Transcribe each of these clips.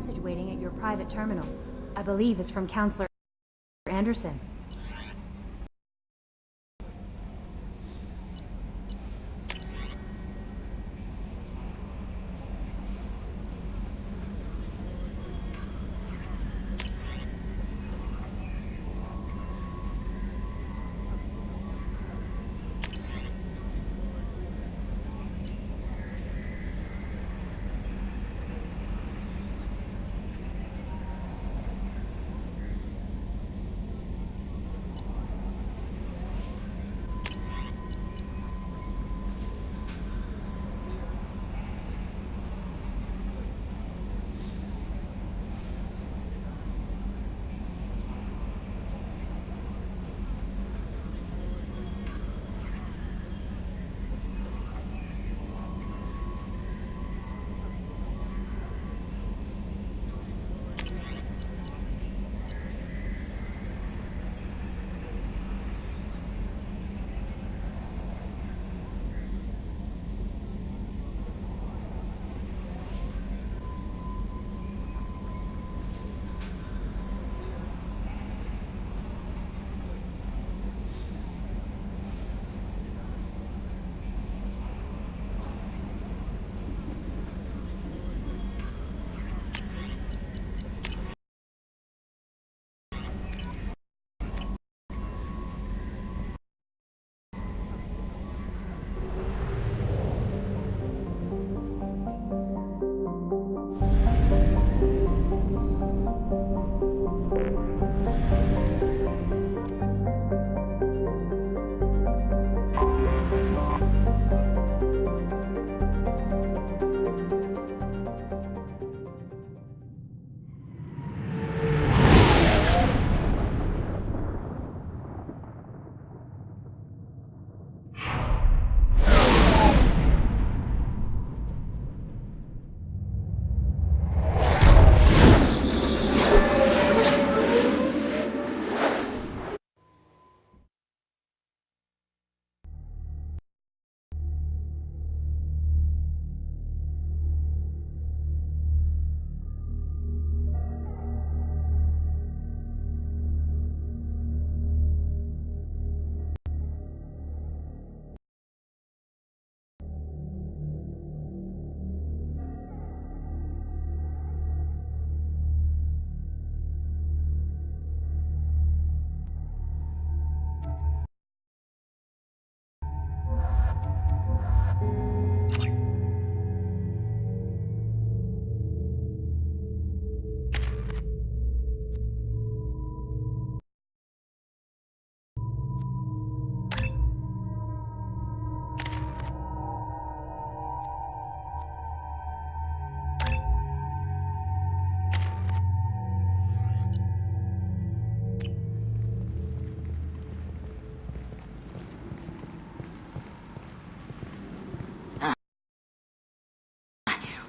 message waiting at your private terminal. I believe it's from Counselor Anderson.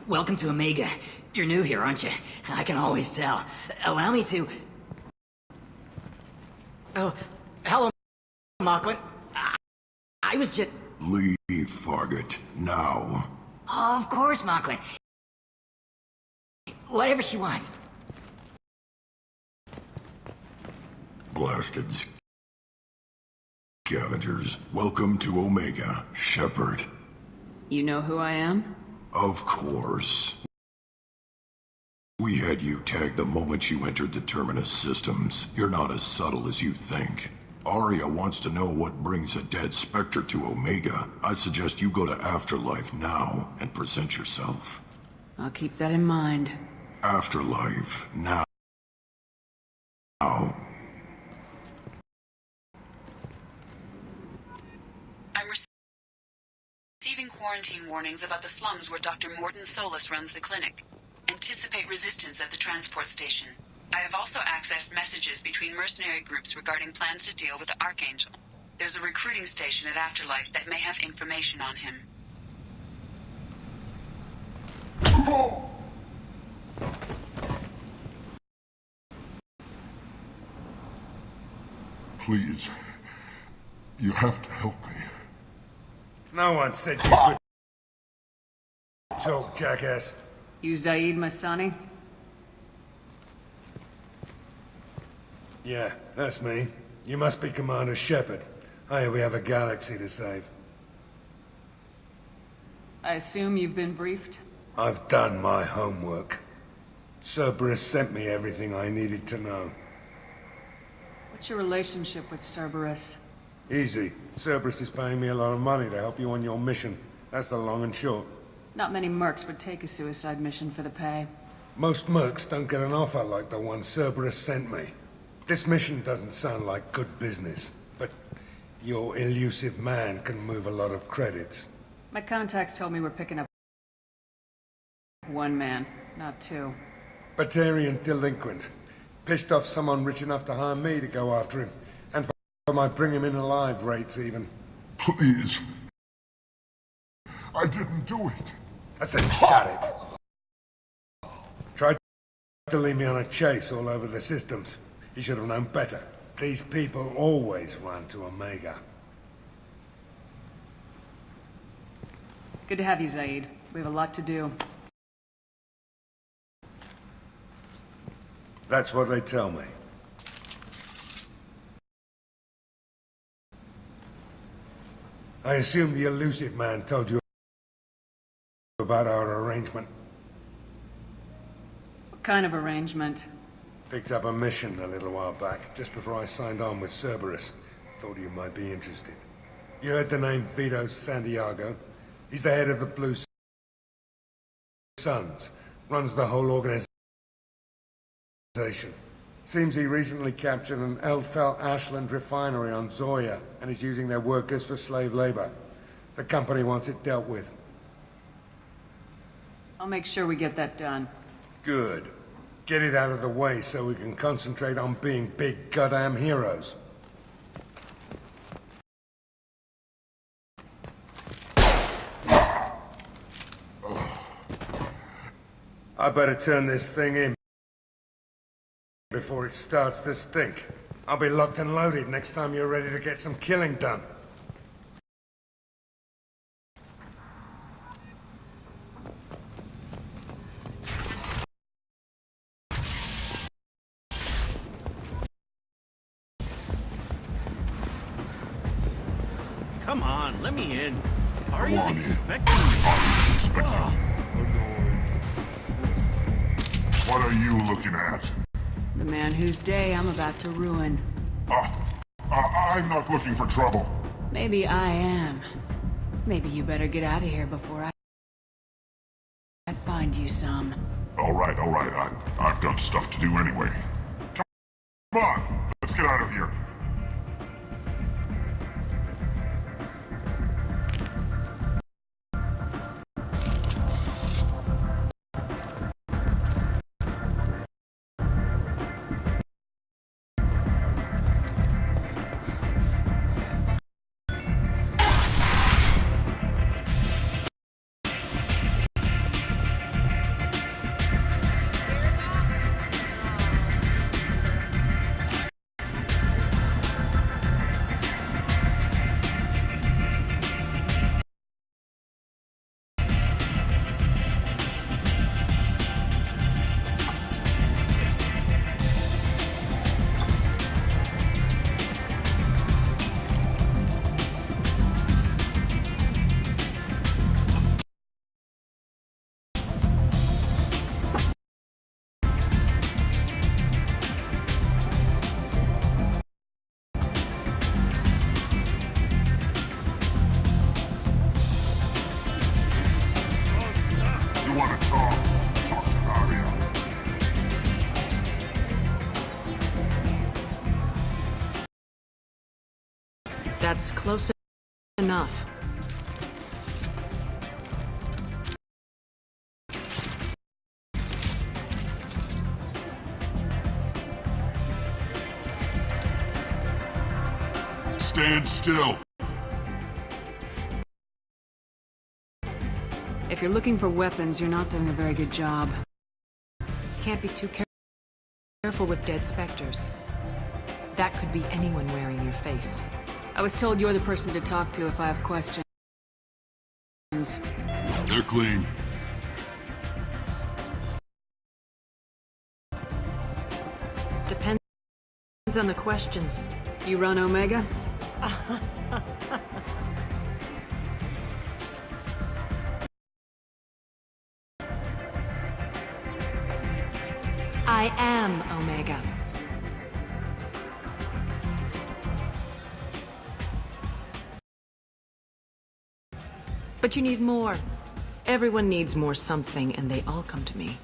Welcome to Omega. You're new here, aren't you? I can always tell. Allow me to... Oh, hello, Mocklin. I was just... Leave, Fargate, now. Oh, of course, Mocklin. Whatever she wants. Blasted scavengers. Welcome to Omega, Shepard. You know who I am? Of course. We had you tagged the moment you entered the Terminus systems. You're not as subtle as you think. Arya wants to know what brings a dead Spectre to Omega. I suggest you go to Afterlife now and present yourself. I'll keep that in mind. Afterlife, now. I'm receiving quarantine warnings about the slums where Dr. Morton Solus runs the clinic. Anticipate resistance at the transport station. I have also accessed messages between mercenary groups regarding plans to deal with the Archangel. There's a recruiting station at Afterlife that may have information on him. Please. You have to help me. No one said you could talk, jackass. You Zaid Masani? Yeah, that's me. You must be Commander Shepard. Hey, we have a galaxy to save. I assume you've been briefed? I've done my homework. Cerberus sent me everything I needed to know. What's your relationship with Cerberus? Easy. Cerberus is paying me a lot of money to help you on your mission. That's the long and short. Not many mercs would take a suicide mission for the pay. Most mercs don't get an offer like the one Cerberus sent me. This mission doesn't sound like good business, but your elusive man can move a lot of credits. My contacts told me we're picking up one man, not two. Batarian delinquent. Pissed off someone rich enough to hire me to go after him. And for my bring him in alive rates even. Please. I didn't do it. I said shut it. Tried to lead me on a chase all over the systems. He should have known better. These people always run to Omega. Good to have you, Zaid. We have a lot to do. That's what they tell me. I assume the elusive man told you about our arrangement. What kind of arrangement? Picked up a mission a little while back, just before I signed on with Cerberus. Thought you might be interested. You heard the name Vito Santiago? He's the head of the Blue Suns. Runs the whole organization. Seems he recently captured an Eldfell Ashland refinery on Zoya and is using their workers for slave labor. The company wants it dealt with. I'll make sure we get that done. Good. Get it out of the way so we can concentrate on being big goddamn heroes. I better turn this thing in before it starts to stink. I'll be locked and loaded next time you're ready to get some killing done. Come on, let me in. Come Ari's on in. expecting me. Ari's expecting. What are you looking at? The man whose day I'm about to ruin. I'm not looking for trouble. Maybe I am. Maybe you better get out of here before I find you some. All right. I've got stuff to do anyway. Come on, let's get out of here. You want to talk? Talk to Aria. That's close enough. Stand still. If you're looking for weapons, you're not doing a very good job. Can't be too careful with dead specters. That could be anyone wearing your face. I was told you're the person to talk to if I have questions. They're clean. Depends on the questions. You run Omega? I am Omega. But you need more. Everyone needs more something, and they all come to me.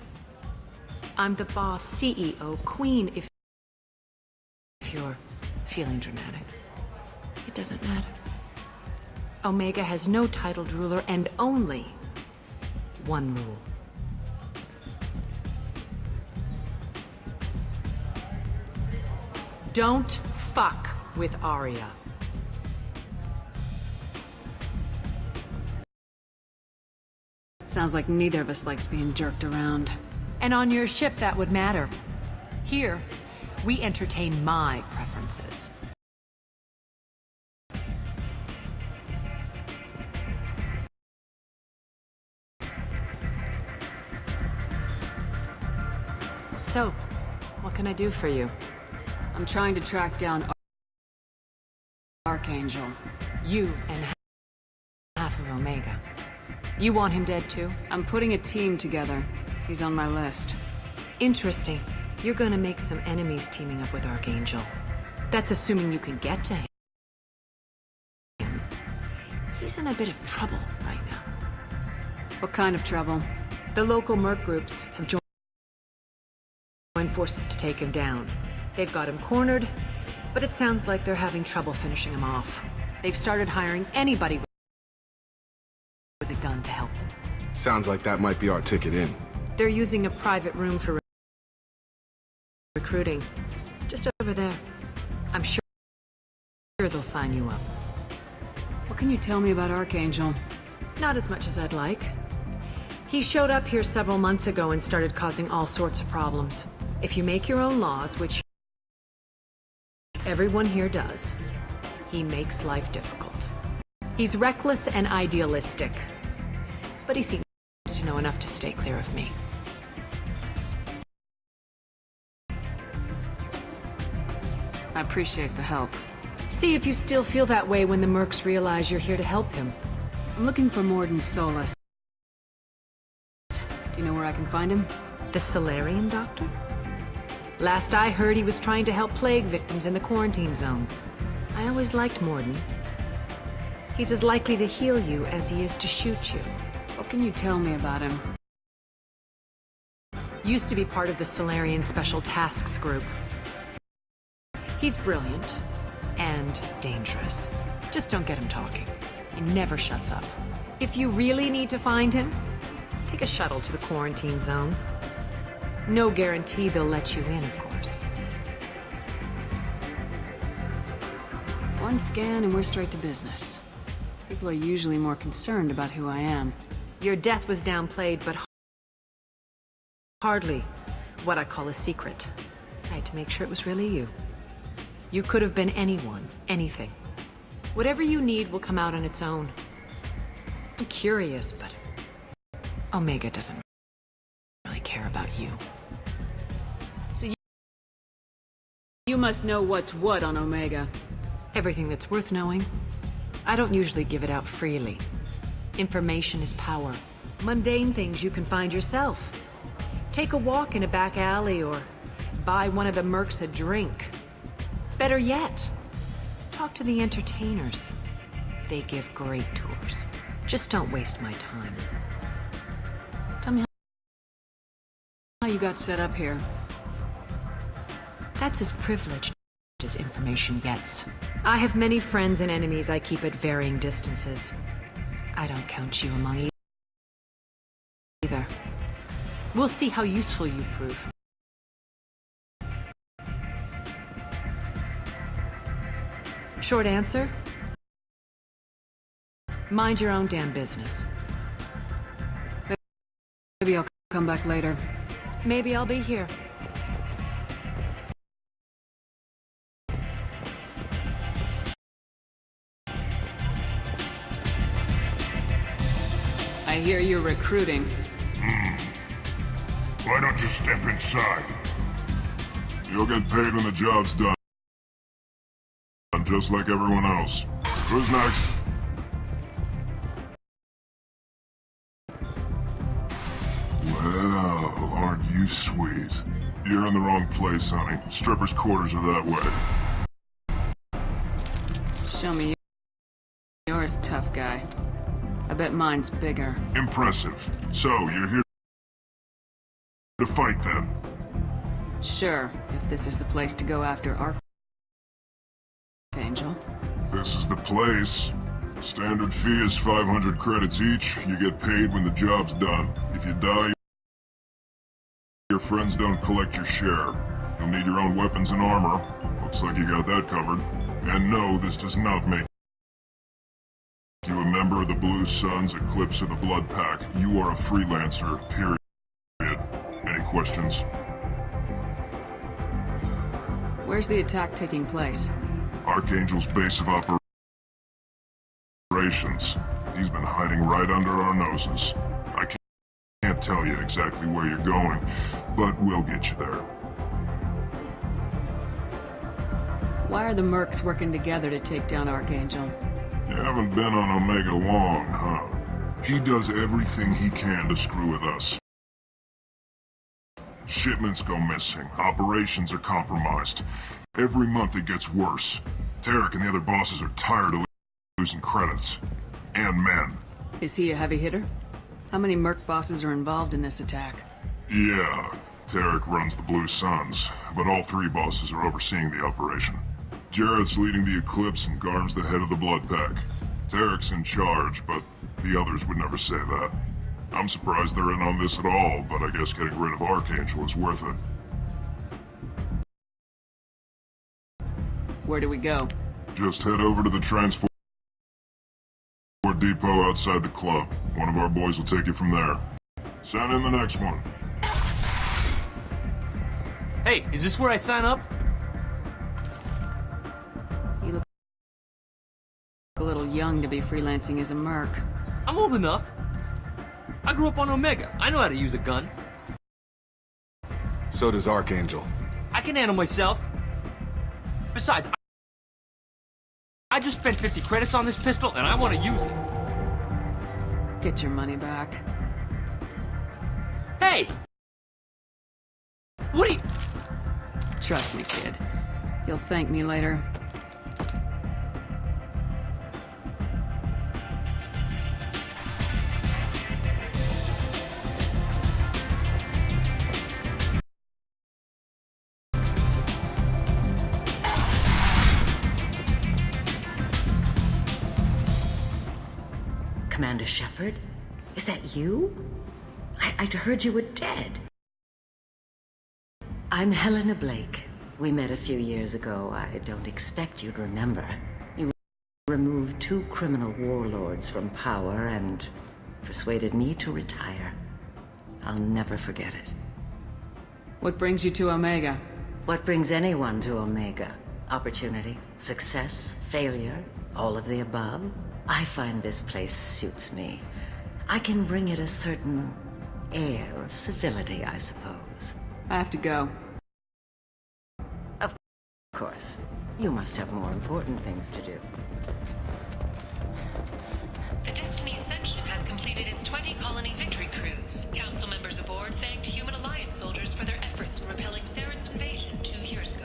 I'm the boss, CEO, queen, if you're feeling dramatic. It doesn't matter. Omega has no titled ruler and only one rule. Don't fuck with Arya. Sounds like neither of us likes being jerked around. And on your ship, that would matter. Here, we entertain my preferences. So, what can I do for you? I'm trying to track down Archangel. You and half of Omega. You want him dead too? I'm putting a team together. He's on my list. Interesting. You're gonna make some enemies teaming up with Archangel. That's assuming you can get to him. He's in a bit of trouble right now. What kind of trouble? The local merc groups have joined forces to take him down. They've got him cornered, but it sounds like they're having trouble finishing him off. They've started hiring anybody with a gun to help them. Sounds like that might be our ticket in. They're using a private room for recruiting. Just over there. I'm sure they'll sign you up. What can you tell me about Archangel? Not as much as I'd like. He showed up here several months ago and started causing all sorts of problems. If you make your own laws, which everyone here does, he makes life difficult. He's reckless and idealistic, but he seems to know enough to stay clear of me. I appreciate the help. See if you still feel that way when the mercs realize you're here to help him. I'm looking for Morden Solus. Do you know where I can find him? The Solarian doctor? Last I heard, he was trying to help plague victims in the quarantine zone. I always liked Morden. He's as likely to heal you as he is to shoot you. What can you tell me about him? Used to be part of the Solarian Special Tasks Group. He's brilliant and dangerous. Just don't get him talking. He never shuts up. If you really need to find him, take a shuttle to the quarantine zone. No guarantee they'll let you in, of course. One scan and we're straight to business. People are usually more concerned about who I am. Your death was downplayed, but hardly what I call a secret. I had to make sure it was really you. You could have been anyone, anything. Whatever you need will come out on its own. I'm curious, but Omega doesn't really care about you. So you must know what's what on Omega. Everything that's worth knowing. I don't usually give it out freely. Information is power. Mundane things you can find yourself. Take a walk in a back alley or buy one of the mercs a drink. Better yet, talk to the entertainers. They give great tours. Just don't waste my time. Tell me how you got set up here. That's as privileged as information gets. I have many friends and enemies I keep at varying distances. I don't count you among either. We'll see how useful you prove. Short answer? Mind your own damn business. Maybe I'll come back later. Maybe I'll be here. I hear you're recruiting. Why don't you step inside? You'll get paid when the job's done. just like everyone else. Who's next? Well, aren't you sweet? You're in the wrong place, honey. Strippers' quarters are that way. Show me yours, tough guy. I bet mine's bigger. Impressive. So, you're here to fight then? Sure, if this is the place to go after Archangel. This is the place. Standard fee is 500 credits each. You get paid when the job's done. If you die, your friends don't collect your share. You'll need your own weapons and armor. Looks like you got that covered. And no, this does not make you a member of the Blue Suns, Eclipse, or the Blood Pack. You are a freelancer, period. Any questions? Where's the attack taking place? Archangel's base of operations. He's been hiding right under our noses. I can't tell you exactly where you're going, but we'll get you there. Why are the mercs working together to take down Archangel? You haven't been on Omega long, huh? He does everything he can to screw with us. Shipments go missing. Operations are compromised. Every month it gets worse. Tarek and the other bosses are tired of losing credits. And men. Is he a heavy hitter? How many merc bosses are involved in this attack? Yeah, Tarek runs the Blue Suns, but all three bosses are overseeing the operation. Jarrett's leading the Eclipse and Garm's the head of the Blood Pack. Tarek's in charge, but the others would never say that. I'm surprised they're in on this at all, but I guess getting rid of Archangel is worth it. Where do we go? Just head over to the transport depot outside the club. One of our boys will take you from there. Send in the next one. Hey, is this where I sign up? You look a little young to be freelancing as a merc. I'm old enough. I grew up on Omega. I know how to use a gun. So does Archangel. I can handle myself. Besides, I just spent 50 credits on this pistol, and I want to use it. Get your money back. Hey! What are you... Trust me, kid. You'll thank me later. Commander Shepard? Is that you? I'd heard you were dead. I'm Helena Blake. We met a few years ago. I don't expect you'd remember. You removed 2 criminal warlords from power and persuaded me to retire. I'll never forget it. What brings you to Omega? What brings anyone to Omega? Opportunity, success, failure, all of the above? I find this place suits me. I can bring it a certain air of civility, I suppose. I have to go. Of course. You must have more important things to do. The Destiny Ascension has completed its 20-colony victory cruise. Council members aboard thanked Human Alliance soldiers for their efforts in repelling Saren's invasion 2 years ago.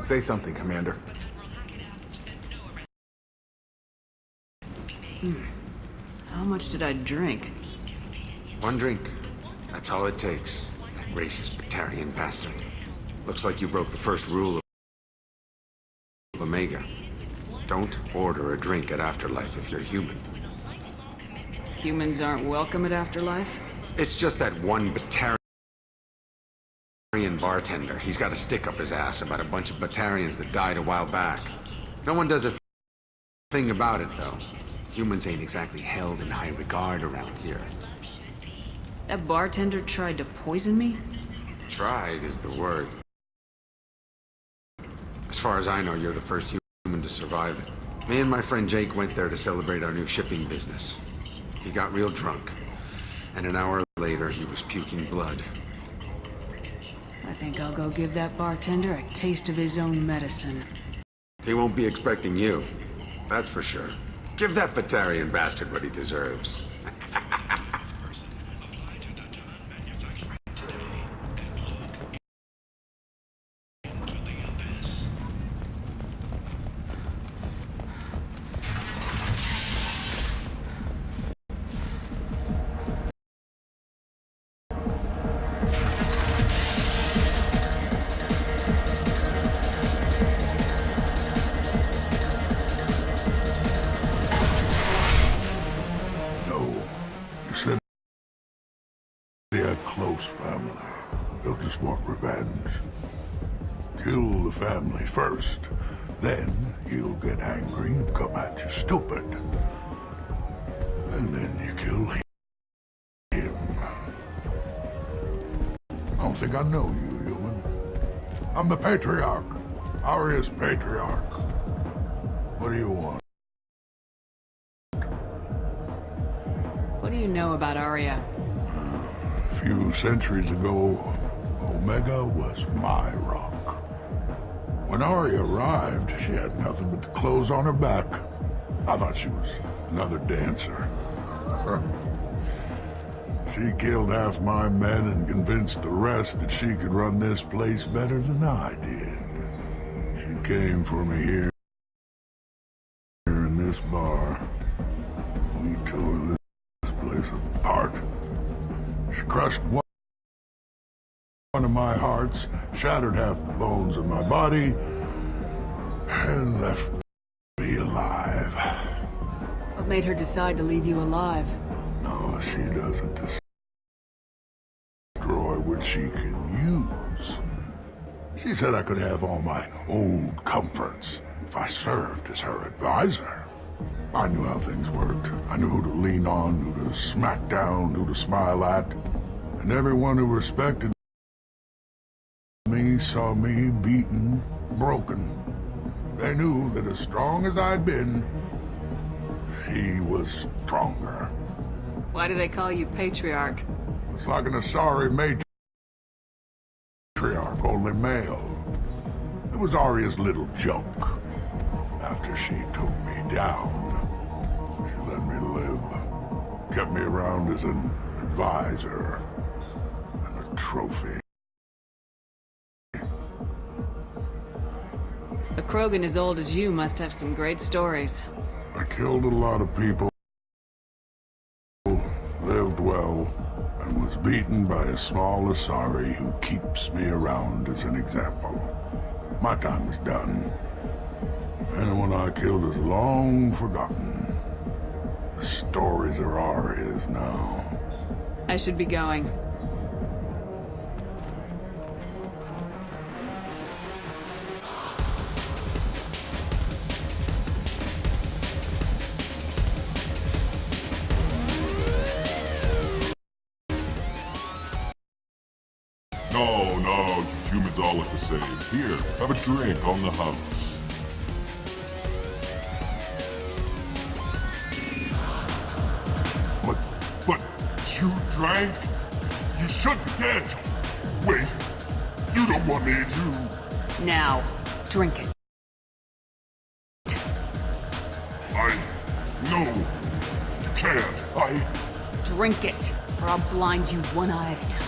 Say something, Commander. How much did I drink? One drink. That's all it takes. That racist Batarian bastard. Looks like you broke the first rule of Omega. Don't order a drink at Afterlife if you're human. Humans aren't welcome at Afterlife? It's just that one Batarian bartender. He's got a stick up his ass about a bunch of Batarians that died a while back. No one does a thing about it, though. Humans ain't exactly held in high regard around here. That bartender tried to poison me? Tried is the word. As far as I know, you're the first human to survive it. Me and my friend Jake went there to celebrate our new shipping business. He got real drunk, and an hour later he was puking blood. I think I'll go give that bartender a taste of his own medicine. He won't be expecting you, that's for sure. Give that Batarian bastard what he deserves. Family. They'll just want revenge. Kill the family first, then he'll get angry and come at you stupid. And then you kill him. I don't think I know you, human. I'm the Patriarch. Aria's Patriarch. What do you want? What do you know about Aria? A few centuries ago, Omega was my rock. When Aria arrived, she had nothing but the clothes on her back. I thought she was another dancer. She killed half my men and convinced the rest that she could run this place better than I did. She came for me here in this bar. We tore this place apart. She crushed one of my hearts, shattered half the bones in my body, and left me alive. What made her decide to leave you alive? No, she doesn't destroy what she can use. She said I could have all my old comforts if I served as her advisor. I knew how things worked. I knew who to lean on, who to smack down, who to smile at. And everyone who respected me saw me beaten, broken. They knew that as strong as I'd been, she was stronger. Why do they call you Patriarch? It's like an Asari matriarch, only male. It was Aria's little joke. After she took me down, she let me live. Kept me around as an advisor and a trophy. A Krogan as old as you must have some great stories. I killed a lot of people, lived well, and was beaten by a small Asari who keeps me around as an example. My time is done. Anyone I killed is long forgotten. The stories are Aria's now. I should be going. No, humans all look the same. Here, have a drink on the house. But you drank? You shouldn't get. Wait, you don't want me to. Now, drink it. No, you can't. Drink it, or I'll blind you one eye at a time.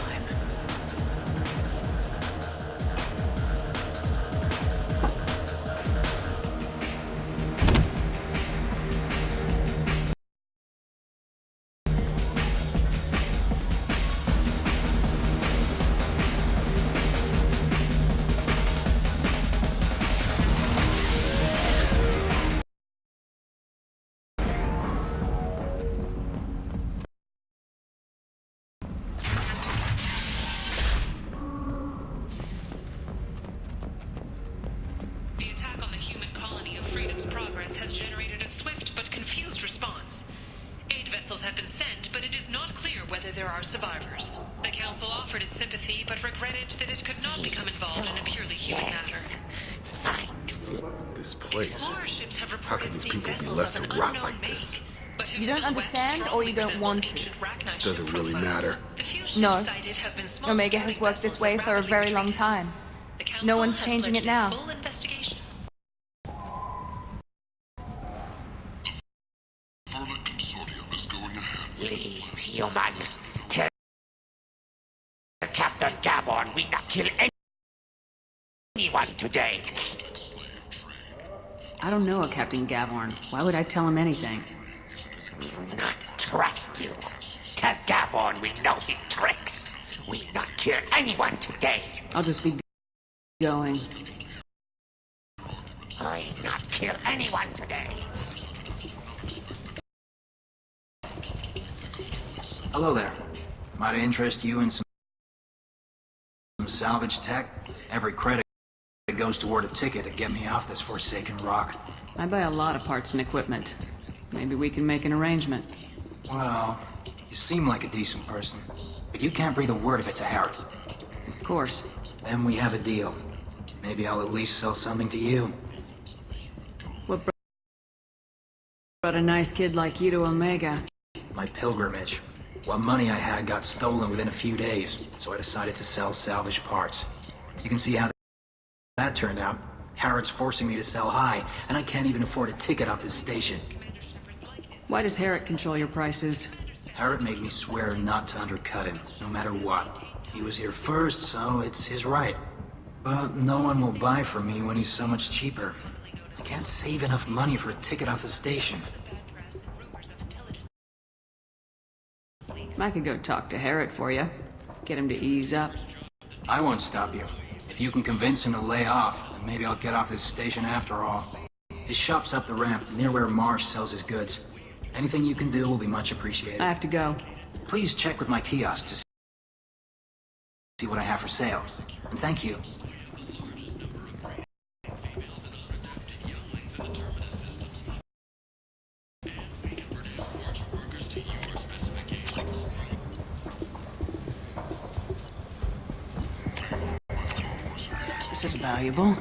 has generated a swift but confused response. Aid vessels have been sent, but it is not clear whether there are survivors. The Council offered its sympathy, but regretted that it could not become involved in a purely human matter. This place. Explorer ships have How reported can these seeing people be vessels left of to an rot unknown like make, this? but whose You don't silhouette understand, or strongly you don't resembles want to? ancient Rachni ship Doesn't really profiles. matter. The few ships No. sighted have been small Omega sailing has worked vessels this way that for a rapidly very long retreated. time. The Council No one's has changing it pledged a now. full investigation. Vermin Consortium is going ahead. Leave, human. Tell Captain Gavon we not kill anyone today. I don't know a Captain Gavorn. Why would I tell him anything? Not trust you. Tell Gavon we know his tricks. We not kill anyone today. I'll just be going. I not kill anyone today. Hello there. Might I interest you in some salvage tech? Every credit goes toward a ticket to get me off this forsaken rock. I buy a lot of parts and equipment. Maybe we can make an arrangement. Well, you seem like a decent person, but you can't breathe a word of it to Harrod. Of course. Then we have a deal. Maybe I'll at least sell something to you. What brought a nice kid like you to Omega? My pilgrimage. What money I had got stolen within a few days, so I decided to sell salvage parts. You can see how that turned out. Harrod's forcing me to sell high, and I can't even afford a ticket off this station. Why does Harrod control your prices? Harrod made me swear not to undercut him, no matter what. He was here first, so it's his right. But no one will buy from me when he's so much cheaper. I can't save enough money for a ticket off the station. I could go talk to Harrod for you. Get him to ease up. I won't stop you. If you can convince him to lay off, then maybe I'll get off this station after all. His shop's up the ramp, near where Marsh sells his goods. Anything you can do will be much appreciated. I have to go. Please check with my kiosk to see what I have for sale. And thank you. This is valuable.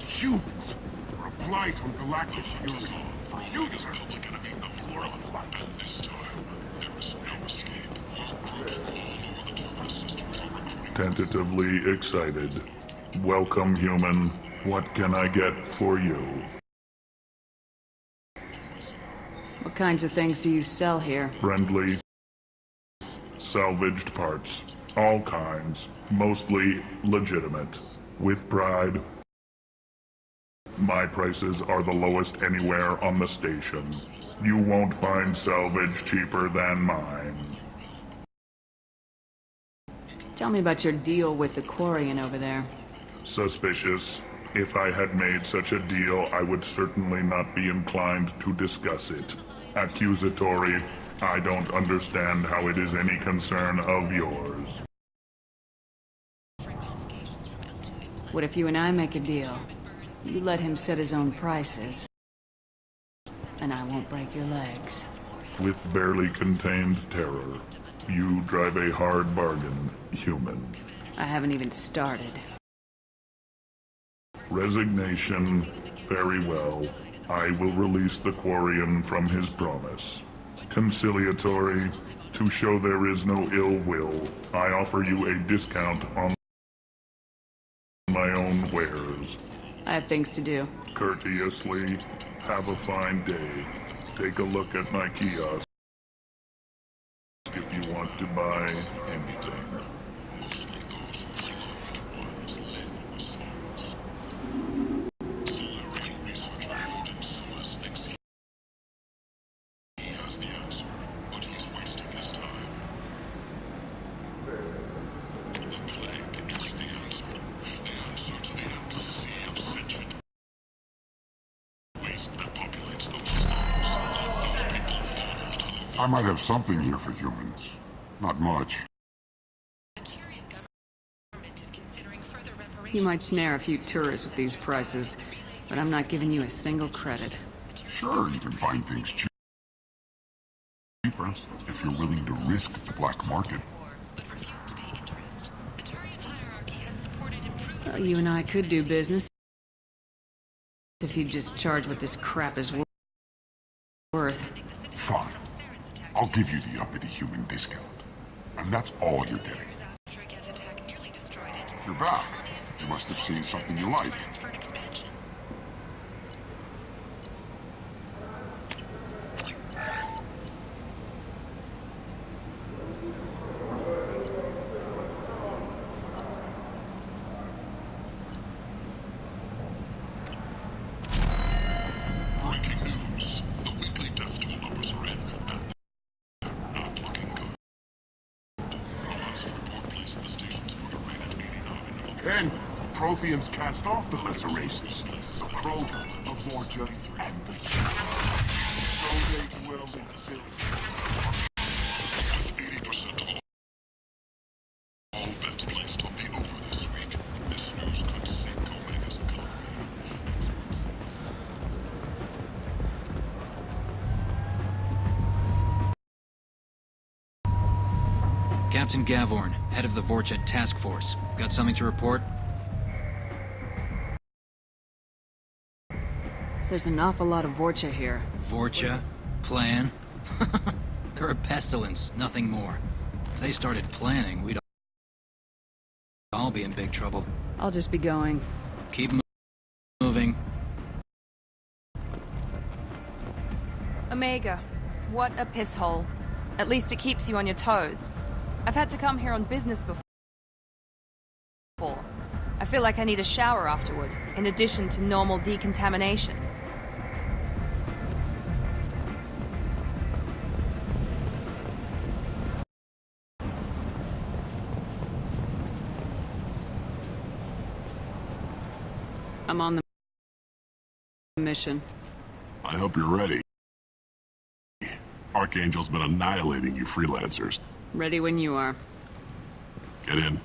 Humans are a blight on galactic purity. For you, sir, are gonna be the moral of life. And this time, there is no escape. Crews from all over the terminus systems are recruiting. Tentatively excited. Welcome, human. What can I get for you? What kinds of things do you sell here? Friendly. Salvaged parts. All kinds. Mostly legitimate. With pride. My prices are the lowest anywhere on the station. You won't find salvage cheaper than mine. Tell me about your deal with the Quarian over there. Suspicious. If I had made such a deal, I would certainly not be inclined to discuss it. Accusatory. I don't understand how it is any concern of yours. What if you and I make a deal? You let him set his own prices, and I won't break your legs. With barely contained terror, you drive a hard bargain, human. I haven't even started. Resignation. Very well. I will release the Quarian from his promise. Conciliatory. To show there is no ill will, I offer you a discount on my own wares. I have things to do. Courteously, have a fine day. Take a look at my kiosk if you want to buy anything. I might have something here for humans. Not much. You might snare a few tourists with these prices, but I'm not giving you a single credit. Sure, you can find things cheaper if you're willing to risk the black market. Well, you and I could do business if you'd just charge what this crap is worth. Fine. I'll give you the uppity human discount. And that's all you're getting. You're back. You must have seen something you like. Breaking news. The weekly death toll numbers are in. Not looking good. Last report placed the station's order rate at 89. And Protheans cast off the lesser races. The Krogan, the Vorcha, and the Chief. So they dwell in village. 80% of all bets placed on the over this week. This news could sink Omega's economy. Captain Gavorn, head of the Vorcha Task Force. Got something to report? There's an awful lot of Vorcha here. Vorcha? Plan? They're a pestilence, nothing more. If they started planning, we'd all be in big trouble. I'll just be going. Keep moving. Omega, what a piss hole. At least it keeps you on your toes. I've had to come here on business before. I feel like I need a shower afterward, in addition to normal decontamination. I'm on the mission. I hope you're ready. Archangel's been annihilating you freelancers. Ready when you are. Get in.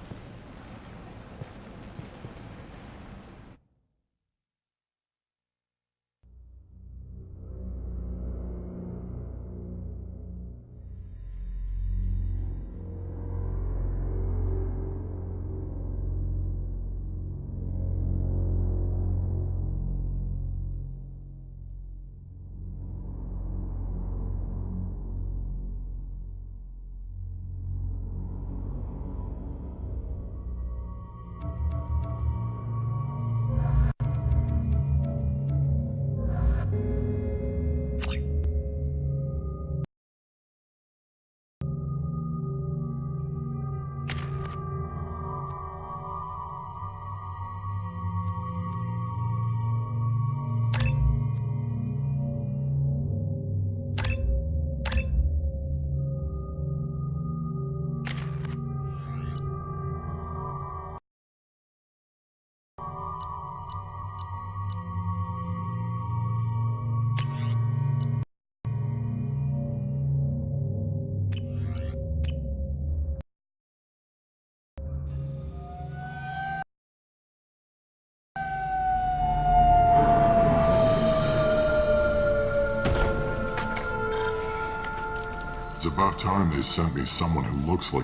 It's about time they sent me someone who looks like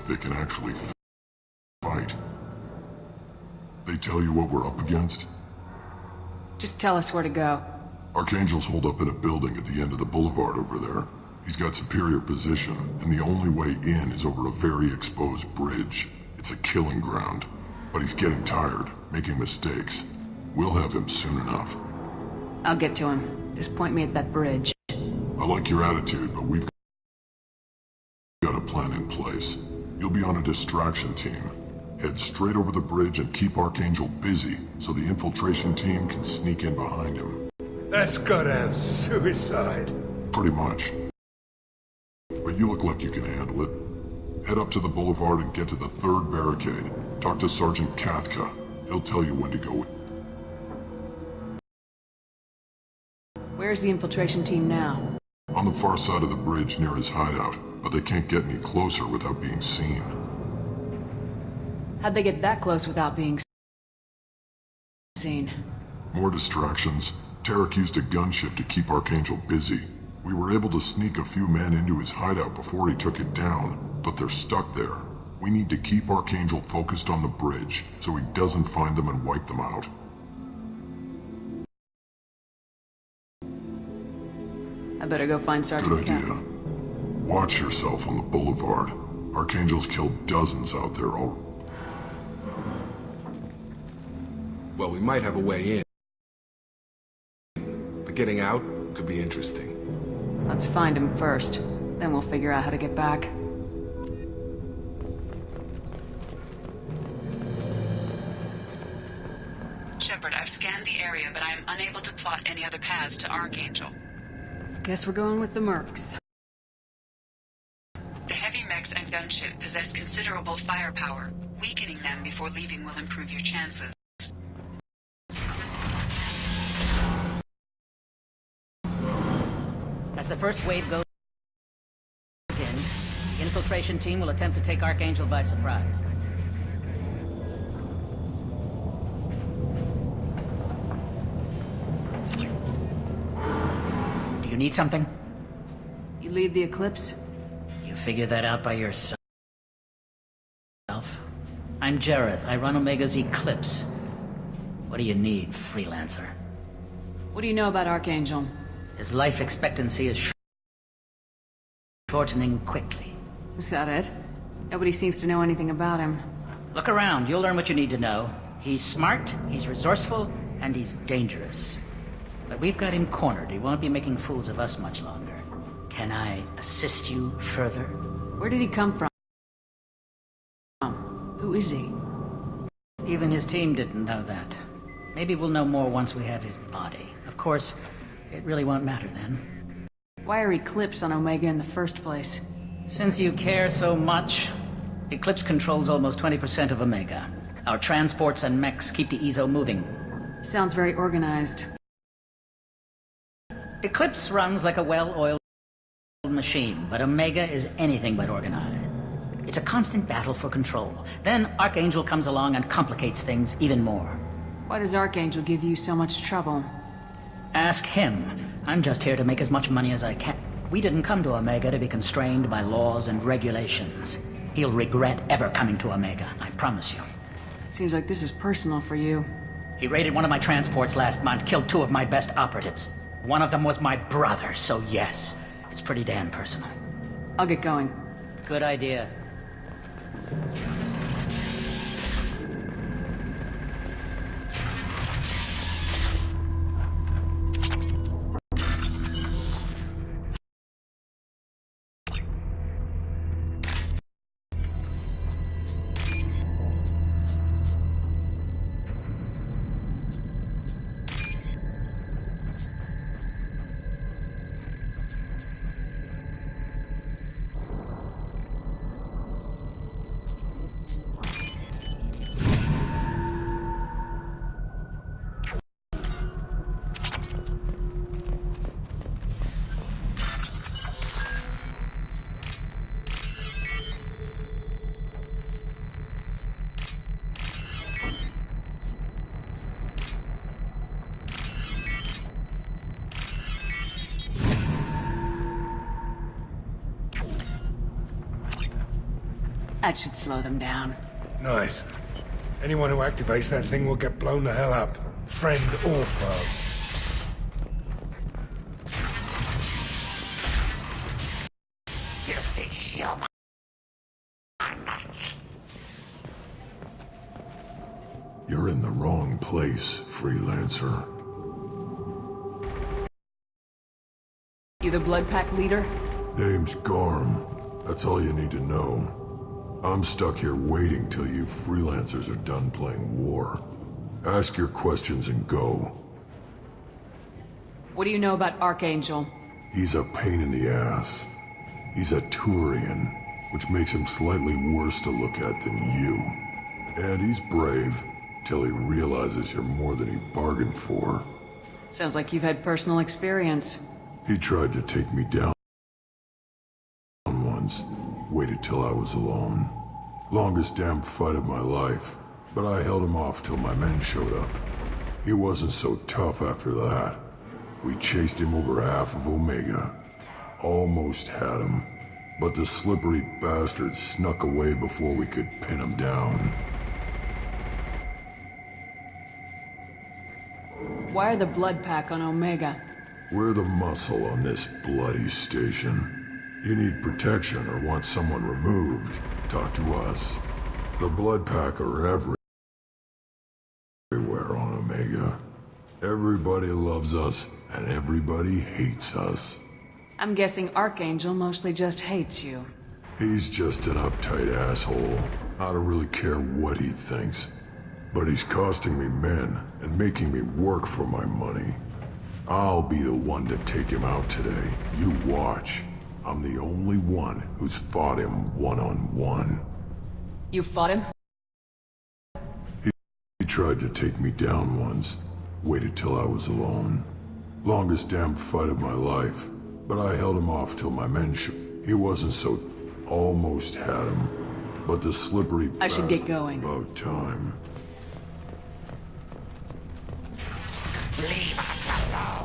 they can actually fight. They tell you what we're up against? Just tell us where to go. Archangel's holed up in a building at the end of the boulevard over there. He's got superior position, and the only way in is over a very exposed bridge. It's a killing ground. But he's getting tired, making mistakes. We'll have him soon enough. I'll get to him. Just point me at that bridge. I like your attitude, but we've got a plan in place. You'll be on a distraction team. Head straight over the bridge and keep Archangel busy so the infiltration team can sneak in behind him. That's goddamn suicide. Pretty much. But you look like you can handle it. Head up to the boulevard and get to the 3rd barricade. Talk to Sergeant Kathka. He'll tell you when to go. Where's the infiltration team now? On the far side of the bridge near his hideout, but they can't get any closer without being seen. How'd they get that close without being seen? More distractions. Tarek used a gunship to keep Archangel busy. We were able to sneak a few men into his hideout before he took it down, but they're stuck there. We need to keep Archangel focused on the bridge, so he doesn't find them and wipe them out. I better go find Sergeant Good idea. Watch yourself on the boulevard. Archangel's killed dozens out there already. Well, we might have a way in. But getting out could be interesting. Let's find him first. Then we'll figure out how to get back. Shepard, I've scanned the area, but I am unable to plot any other paths to Archangel. Guess we're going with the mercs. The heavy mechs and gunship possess considerable firepower. Weakening them before leaving will improve your chances. As the first wave goes in, the infiltration team will attempt to take Archangel by surprise. Do you need something? You lead the Eclipse? You figure that out by yourself? I'm Jareth. I run Omega's Eclipse. What do you need, freelancer? What do you know about Archangel? His life expectancy is shortening quickly. Is that it? Nobody seems to know anything about him. Look around. You'll learn what you need to know. He's smart, he's resourceful, and he's dangerous. But we've got him cornered. He won't be making fools of us much longer. Can I assist you further? Where did he come from? Who is he? Even his team didn't know that. Maybe we'll know more once we have his body. Of course, it really won't matter then. Why are Eclipse on Omega in the first place? Since you care so much, Eclipse controls almost 20% of Omega. Our transports and mechs keep the EZO moving. Sounds very organized. Eclipse runs like a well-oiled machine, but Omega is anything but organized. It's a constant battle for control. Then Archangel comes along and complicates things even more. Why does Archangel give you so much trouble? Ask him. I'm just here to make as much money as I can. We didn't come to Omega to be constrained by laws and regulations. He'll regret ever coming to Omega, I promise you. Seems like this is personal for you. He raided one of my transports last month, killed 2 of my best operatives. One of them was my brother, so yes, it's pretty damn personal. I'll get going. Good idea. That should slow them down. Nice. Anyone who activates that thing will get blown the hell up. Friend or foe. Filthy human. You're in the wrong wrong place, freelancer. You the Blood Pack leader? Name's Garm. That's all you need to know. I'm stuck here waiting till you freelancers are done playing war. Ask your questions and go. What do you know about Archangel? He's a pain in the ass. He's a Turian, which makes him slightly worse to look at than you. And he's brave, till he realizes you're more than he bargained for. Sounds like you've had personal experience. He tried to take me down once, waited till I was alone. Longest damn fight of my life, but I held him off till my men showed up. He wasn't so tough after that. We chased him over half of Omega. Almost had him, but the slippery bastard snuck away before we could pin him down. Why are the Blood Pack on Omega? We're the muscle on this bloody station. You need protection or want someone removed, talk to us. The Blood Pack are everywhere on Omega. Everybody loves us, and everybody hates us. I'm guessing Archangel mostly just hates you. He's just an uptight asshole. I don't really care what he thinks. But he's costing me men, and making me work for my money. I'll be the one to take him out today. You watch. I'm the only one who's fought him one-on-one. You fought him? He tried to take me down once. Waited till I was alone. Longest damn fight of my life. But I held him off till my men He wasn't so... Almost had him. But the slippery... I should get going. About time. Leave us alone.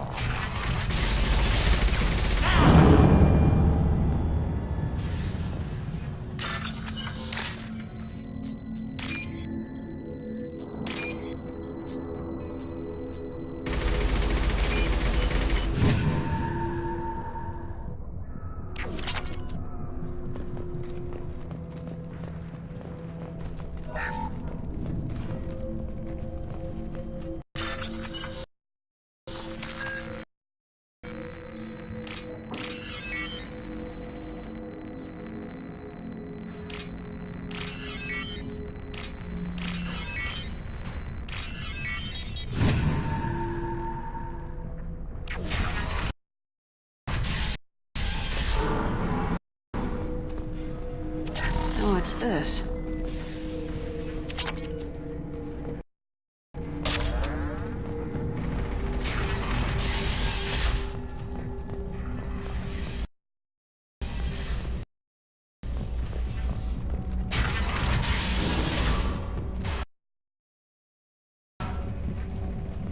What's this?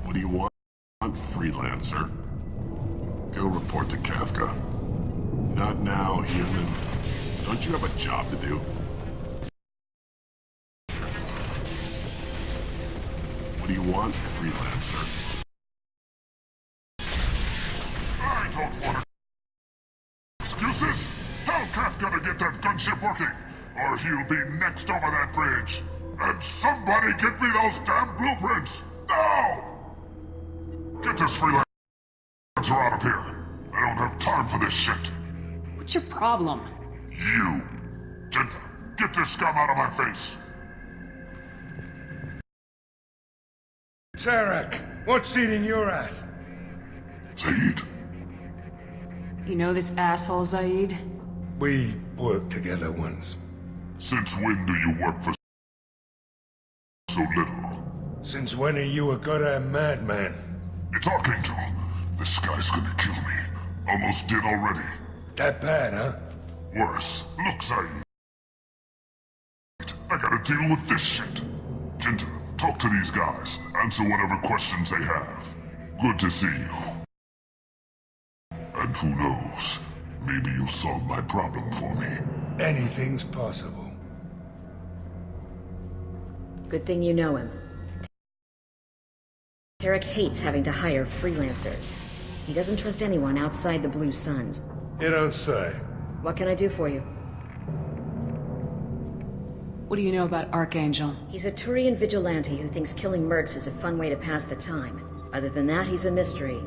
What do you want, freelancer? Go report to Kafka. Not now, human. Don't you have a job to do? What do you want, freelancer? I don't want excuses! Tell Kafka to get that gunship working, or he'll be next over that bridge. And somebody get me those damn blueprints! Now! Get this freelancer out of here. I don't have time for this shit. What's your problem? You! Genta, get this scum out of my face! Tarek, what's eating your ass? Zaid. You know this asshole, Zaid? We worked together once. Since when do you work for so little? Since when are you a goddamn madman? It's Archangel. This guy's gonna kill me. Almost did already. That bad, huh? Worse. Look, Zaid. I gotta deal with this shit. Genta, talk to these guys. Answer whatever questions they have. Good to see you. And who knows? Maybe you'll solve my problem for me. Anything's possible. Good thing you know him. Tarek hates having to hire freelancers. He doesn't trust anyone outside the Blue Suns. You don't say. What can I do for you? What do you know about Archangel? He's a Turian vigilante who thinks killing mercs is a fun way to pass the time. Other than that, he's a mystery.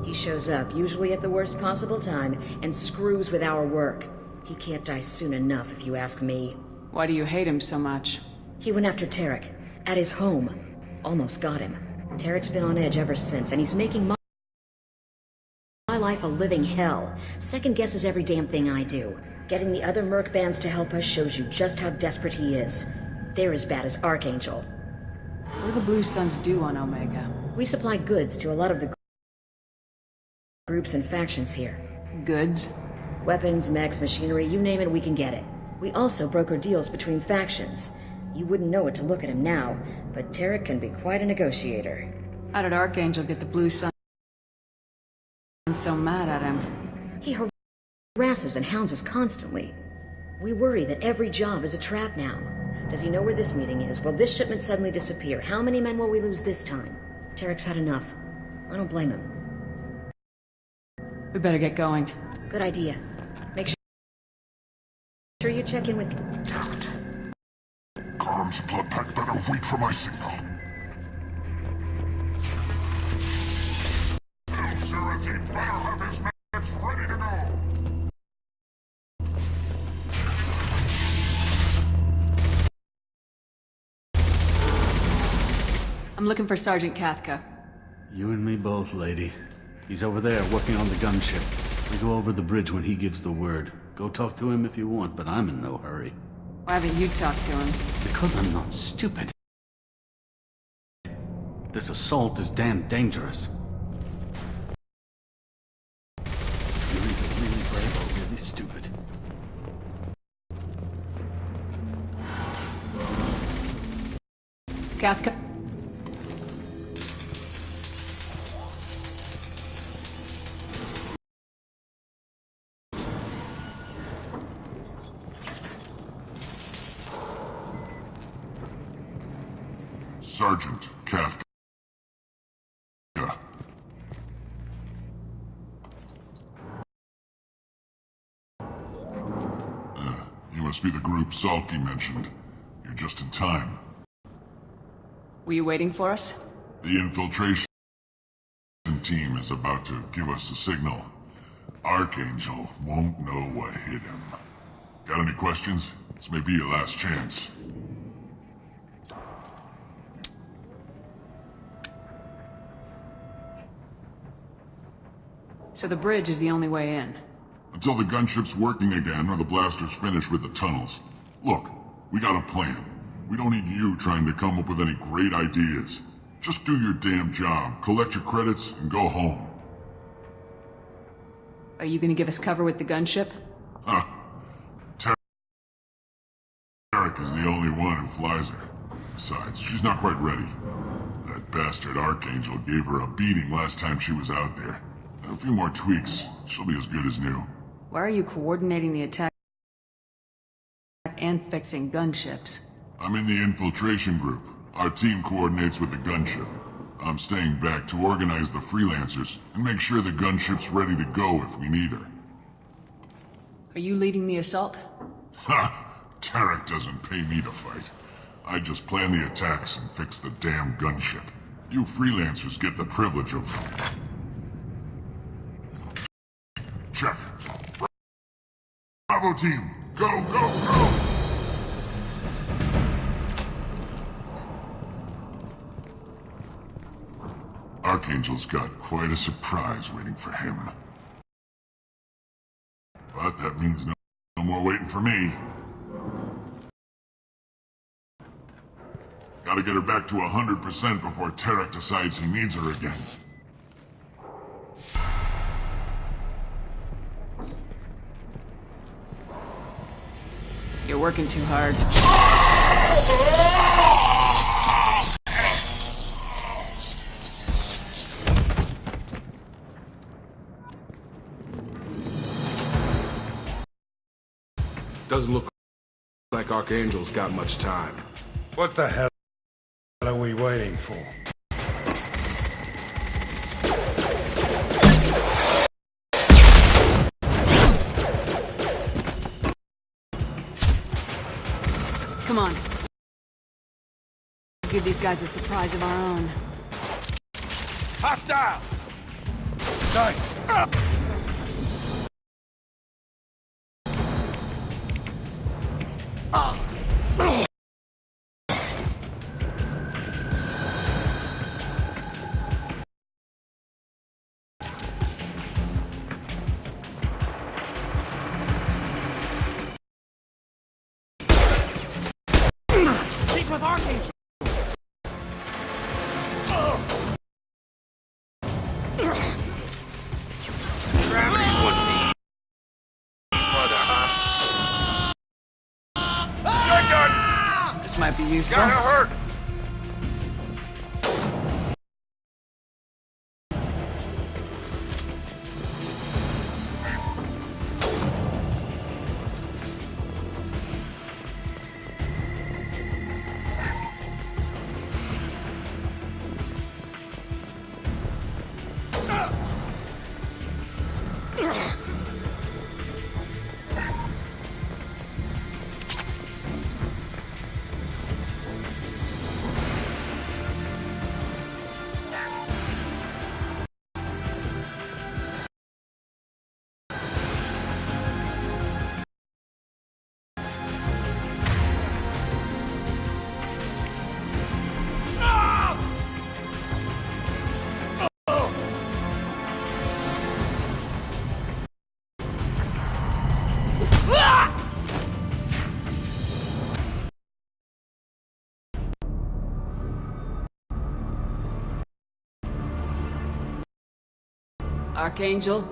He shows up, usually at the worst possible time, and screws with our work. He can't die soon enough, if you ask me. Why do you hate him so much? He went after Tarek, at his home. Almost got him. Tarek's been on edge ever since, and he's making my life a living hell. Second guesses every damn thing I do. Getting the other merc bands to help us shows you just how desperate he is. They're as bad as Archangel. What do the Blue Suns do on Omega? We supply goods to a lot of the groups and factions here. Goods? Weapons, mechs, machinery, you name it, we can get it. We also broker deals between factions. You wouldn't know it to look at him now, but Tarek can be quite a negotiator. How did Archangel get the Blue Suns so mad at him? He harasses and hounds us constantly. We worry that every job is a trap now. Does he know where this meeting is? Will this shipment suddenly disappear? How many men will we lose this time? Tarek's had enough. I don't blame him. We better get going. Good idea. Make sure you check in with... Garm's blood pack better wait for my signal. Zerathi better have his mechs ready to go. I'm looking for Sergeant Kathka. You and me both, lady. He's over there, working on the gunship. We go over the bridge when he gives the word. Go talk to him if you want, but I'm in no hurry. Why haven't you talked to him? Because I'm not stupid. This assault is damn dangerous. You're either really brave or really stupid. Kathka? Sergeant Kathka. You must be the group Salky mentioned. You're just in time. Were you waiting for us? The infiltration team is about to give us a signal. Archangel won't know what hit him. Got any questions? This may be your last chance. So the bridge is the only way in? Until the gunship's working again or the blasters finish with the tunnels. Look, we got a plan. We don't need you trying to come up with any great ideas. Just do your damn job, collect your credits, and go home. Are you gonna give us cover with the gunship? Huh. Tarek is the only one who flies her. Besides, she's not quite ready. That bastard Archangel gave her a beating last time she was out there. A few more tweaks, she'll be as good as new. Why are you coordinating the attack and fixing gunships? I'm in the infiltration group. Our team coordinates with the gunship. I'm staying back to organize the freelancers and make sure the gunship's ready to go if we need her. Are you leading the assault? Ha! Tarek doesn't pay me to fight. I just plan the attacks and fix the damn gunship. You freelancers get the privilege of... Check. Bravo team, go, go, go! Archangel's got quite a surprise waiting for him. But that means no more waiting for me. Gotta get her back to 100% before Tarek decides he needs her again. You're working too hard. Doesn't look like Archangel's got much time. What the hell are we waiting for? Come Come on. We'll give these guys a surprise of our own. Hostile! Nice! She's with Archangel! Gravity's what me. Mother, huh? This might be useful. Gotta hurt! Archangel?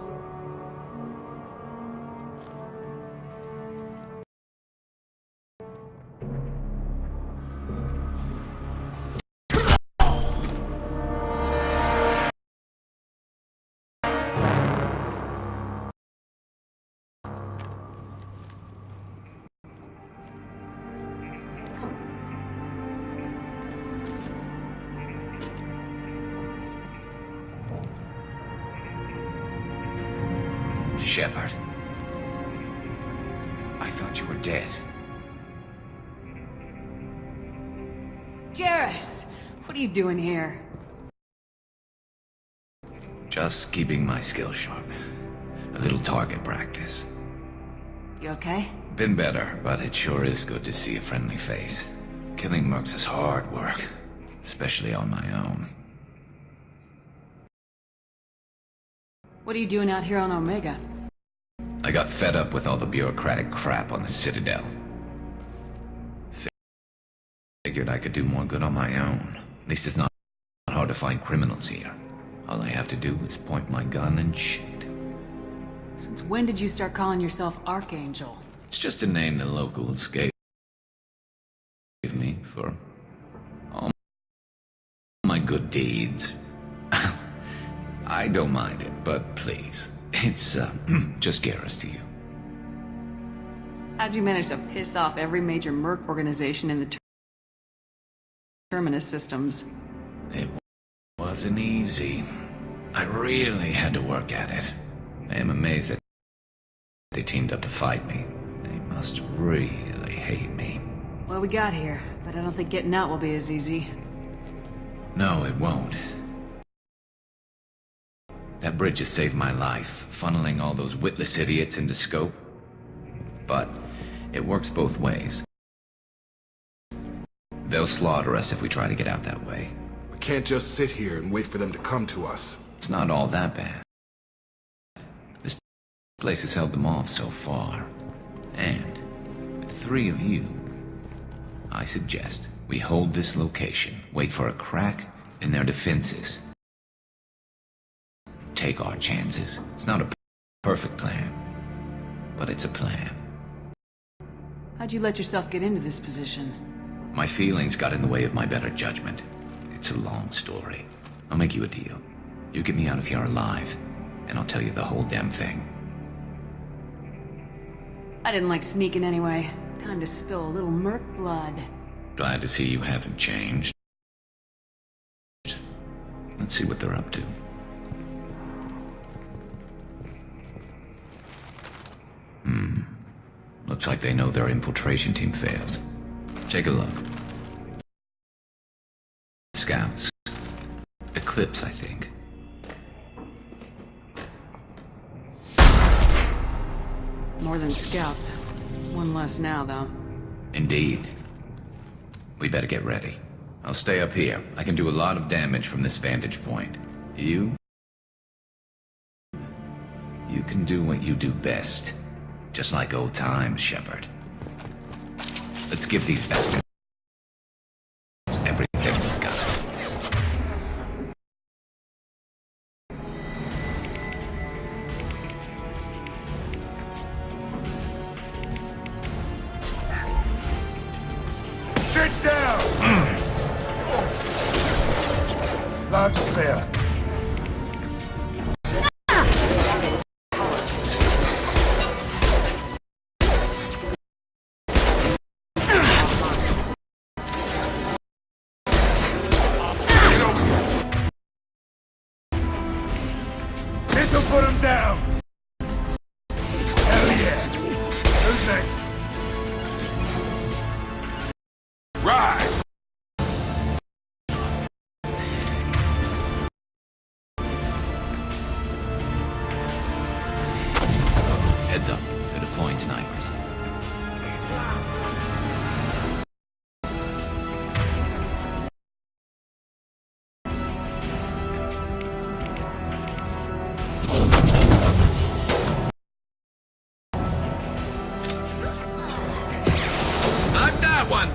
Shepard. I thought you were dead. Garrus! What are you doing here? Just keeping my skills sharp. A little target practice. You okay? Been better, but it sure is good to see a friendly face. Killing mercs is hard work, especially on my own. What are you doing out here on Omega? I got fed up with all the bureaucratic crap on the Citadel. Figured I could do more good on my own. At least it's not hard to find criminals here. All I have to do is point my gun and shoot. Since when did you start calling yourself Archangel? It's just a name the locals gave me for all my good deeds. I don't mind it, but please, it's just Garrus to you. How'd you manage to piss off every major merc organization in the Terminus systems? It wasn't easy. I really had to work at it. I am amazed that they teamed up to fight me. They must really hate me. Well, we got here, but I don't think getting out will be as easy. No, it won't. That bridge has saved my life, funneling all those witless idiots into scope. But it works both ways. They'll slaughter us if we try to get out that way. We can't just sit here and wait for them to come to us. It's not all that bad. This place has held them off so far. And with 3 of you, I suggest we hold this location, wait for a crack in their defenses. Take our chances. It's not a perfect plan, but it's a plan. How'd you let yourself get into this position? My feelings got in the way of my better judgment. It's a long story. I'll make you a deal. You get me out of here alive, and I'll tell you the whole damn thing. I didn't like sneaking anyway. Time to spill a little merc blood. Glad to see you haven't changed. Let's see what they're up to. Looks like they know their infiltration team failed. Take a look. Scouts. Eclipse, I think. More than scouts. One less now, though. Indeed. We better get ready. I'll stay up here. I can do a lot of damage from this vantage point. You can do what you do best. Just like old times, Shepard. Let's give these bastards everything we've got. Sit down! Loud and clear. This'll put him down! Hell yeah! Who's next? Right! Heads up. They're deploying snipers. Snipe that one!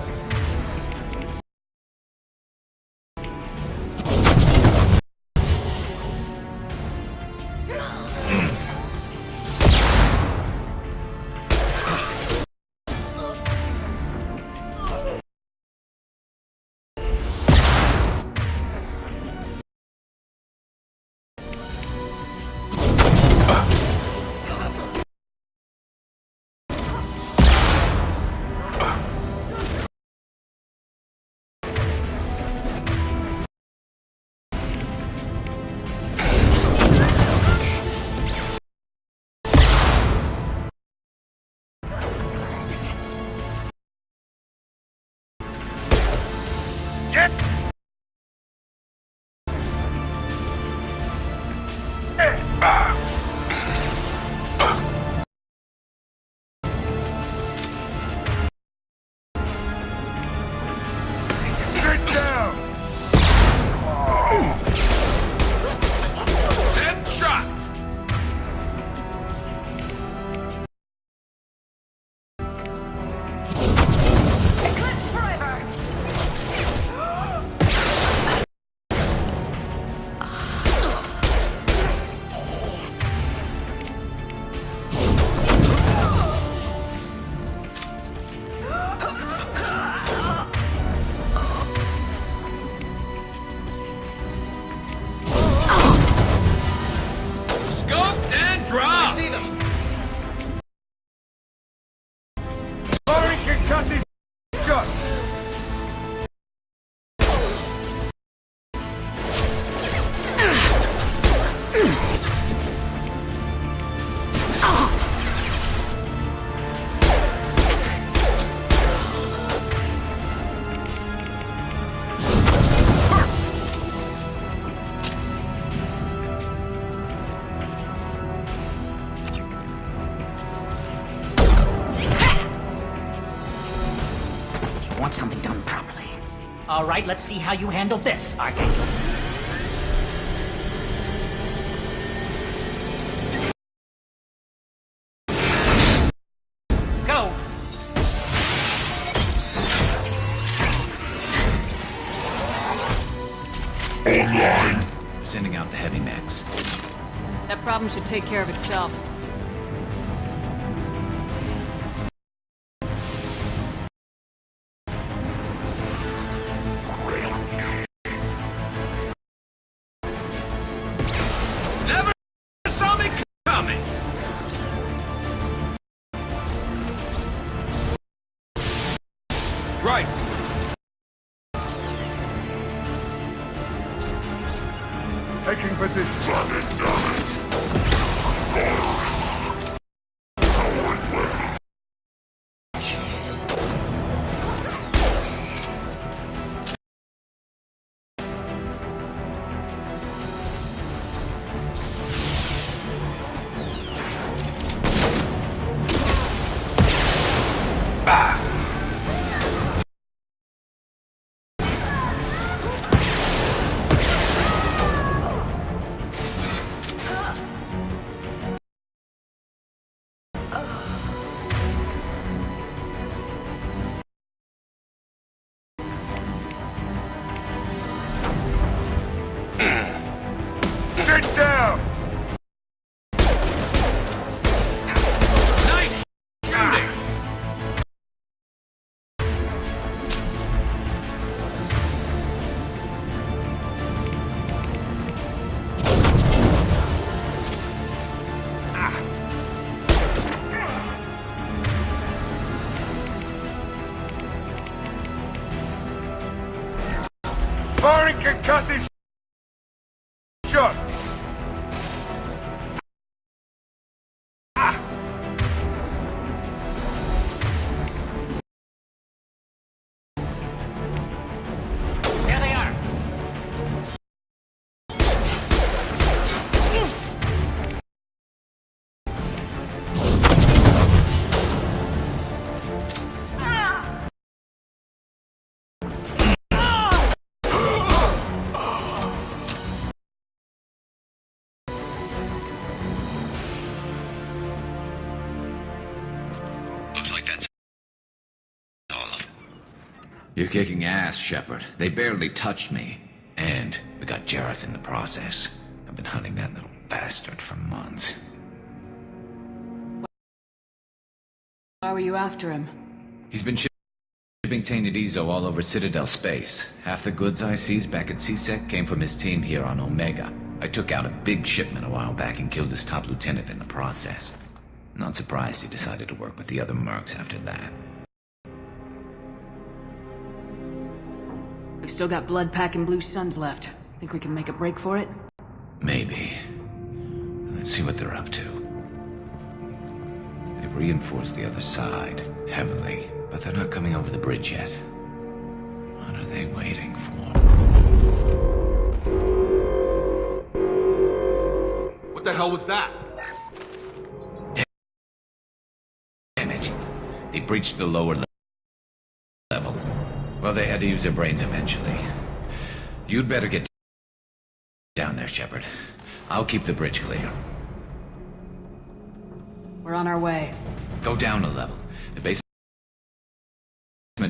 Sit down! Headshot! Eclipse forever! Scoped and dropped! I see them! Firing concussive shot! You want something done properly. All right, let's see how you handle this, Archangel. Go! Online. Sending out the heavy mechs. That problem should take care of itself. Never saw me coming! Right! Taking position. Target damage. Fire. Chassis shot! There they are! Looks like that's all of them. You're kicking ass, Shepard. They barely touched me. And we got Jareth in the process. I've been hunting that little bastard for months. Why were you after him? He's been shipping tainted Ezo all over Citadel space. Half the goods I seized back at CSEC came from his team here on Omega. I took out a big shipment a while back and killed his top lieutenant in the process. Not surprised he decided to work with the other mercs after that. We've still got blood packing Blue Suns left. Think we can make a break for it? Maybe. Let's see what they're up to. They reinforced the other side, heavily, but they're not coming over the bridge yet. What are they waiting for? What the hell was that? Damn it. They breached the lower level. Well, they had to use their brains eventually. You'd better get down there, Shepard. I'll keep the bridge clear. We're on our way. Go down a level. The basement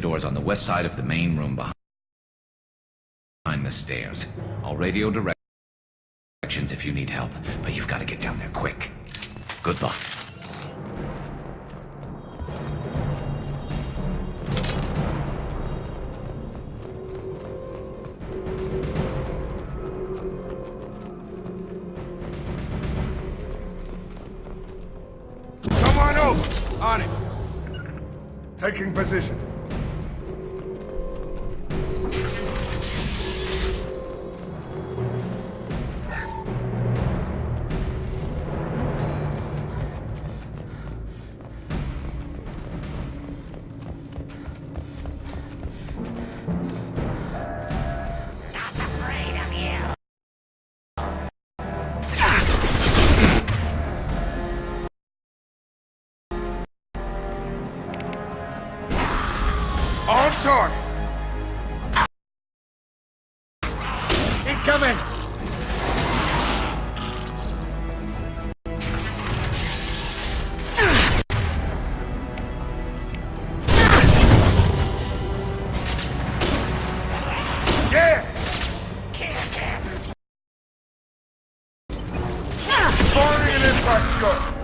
door's on the west side of the main room behind the stairs. I'll radio directions if you need help, but you've got to get down there quick. Good luck. On it. Taking position. On target. Incoming. Yeah. Firing an impact scope.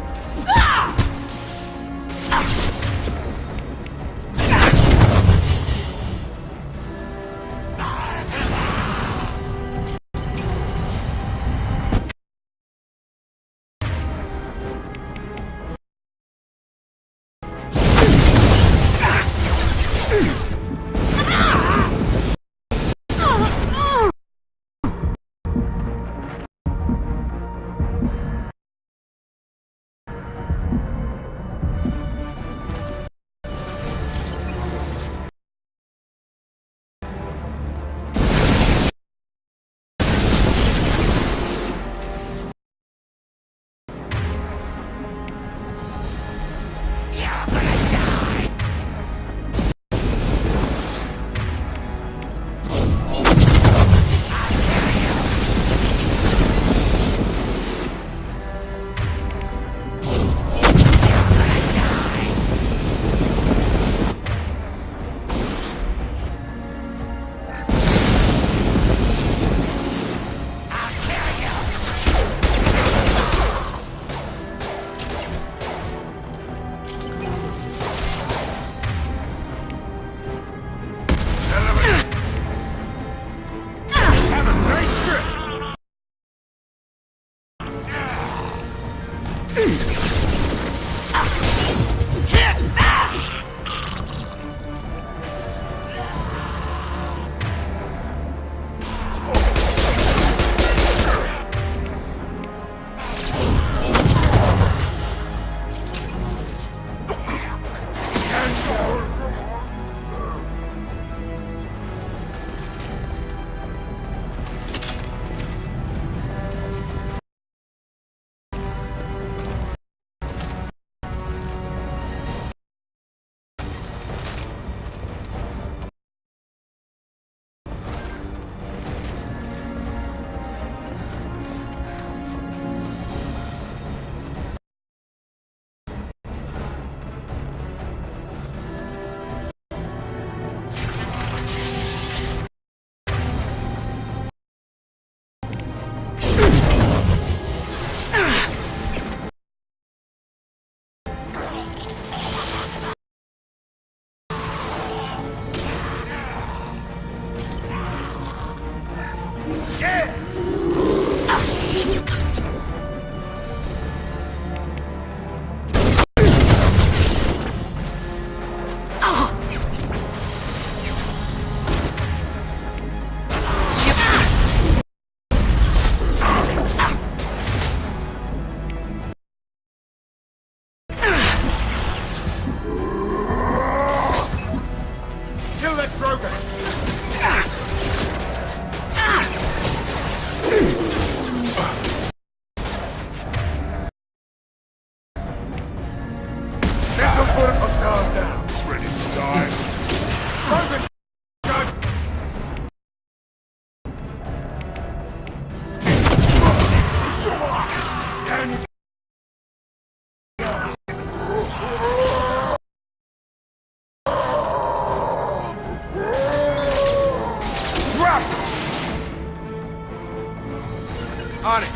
On it!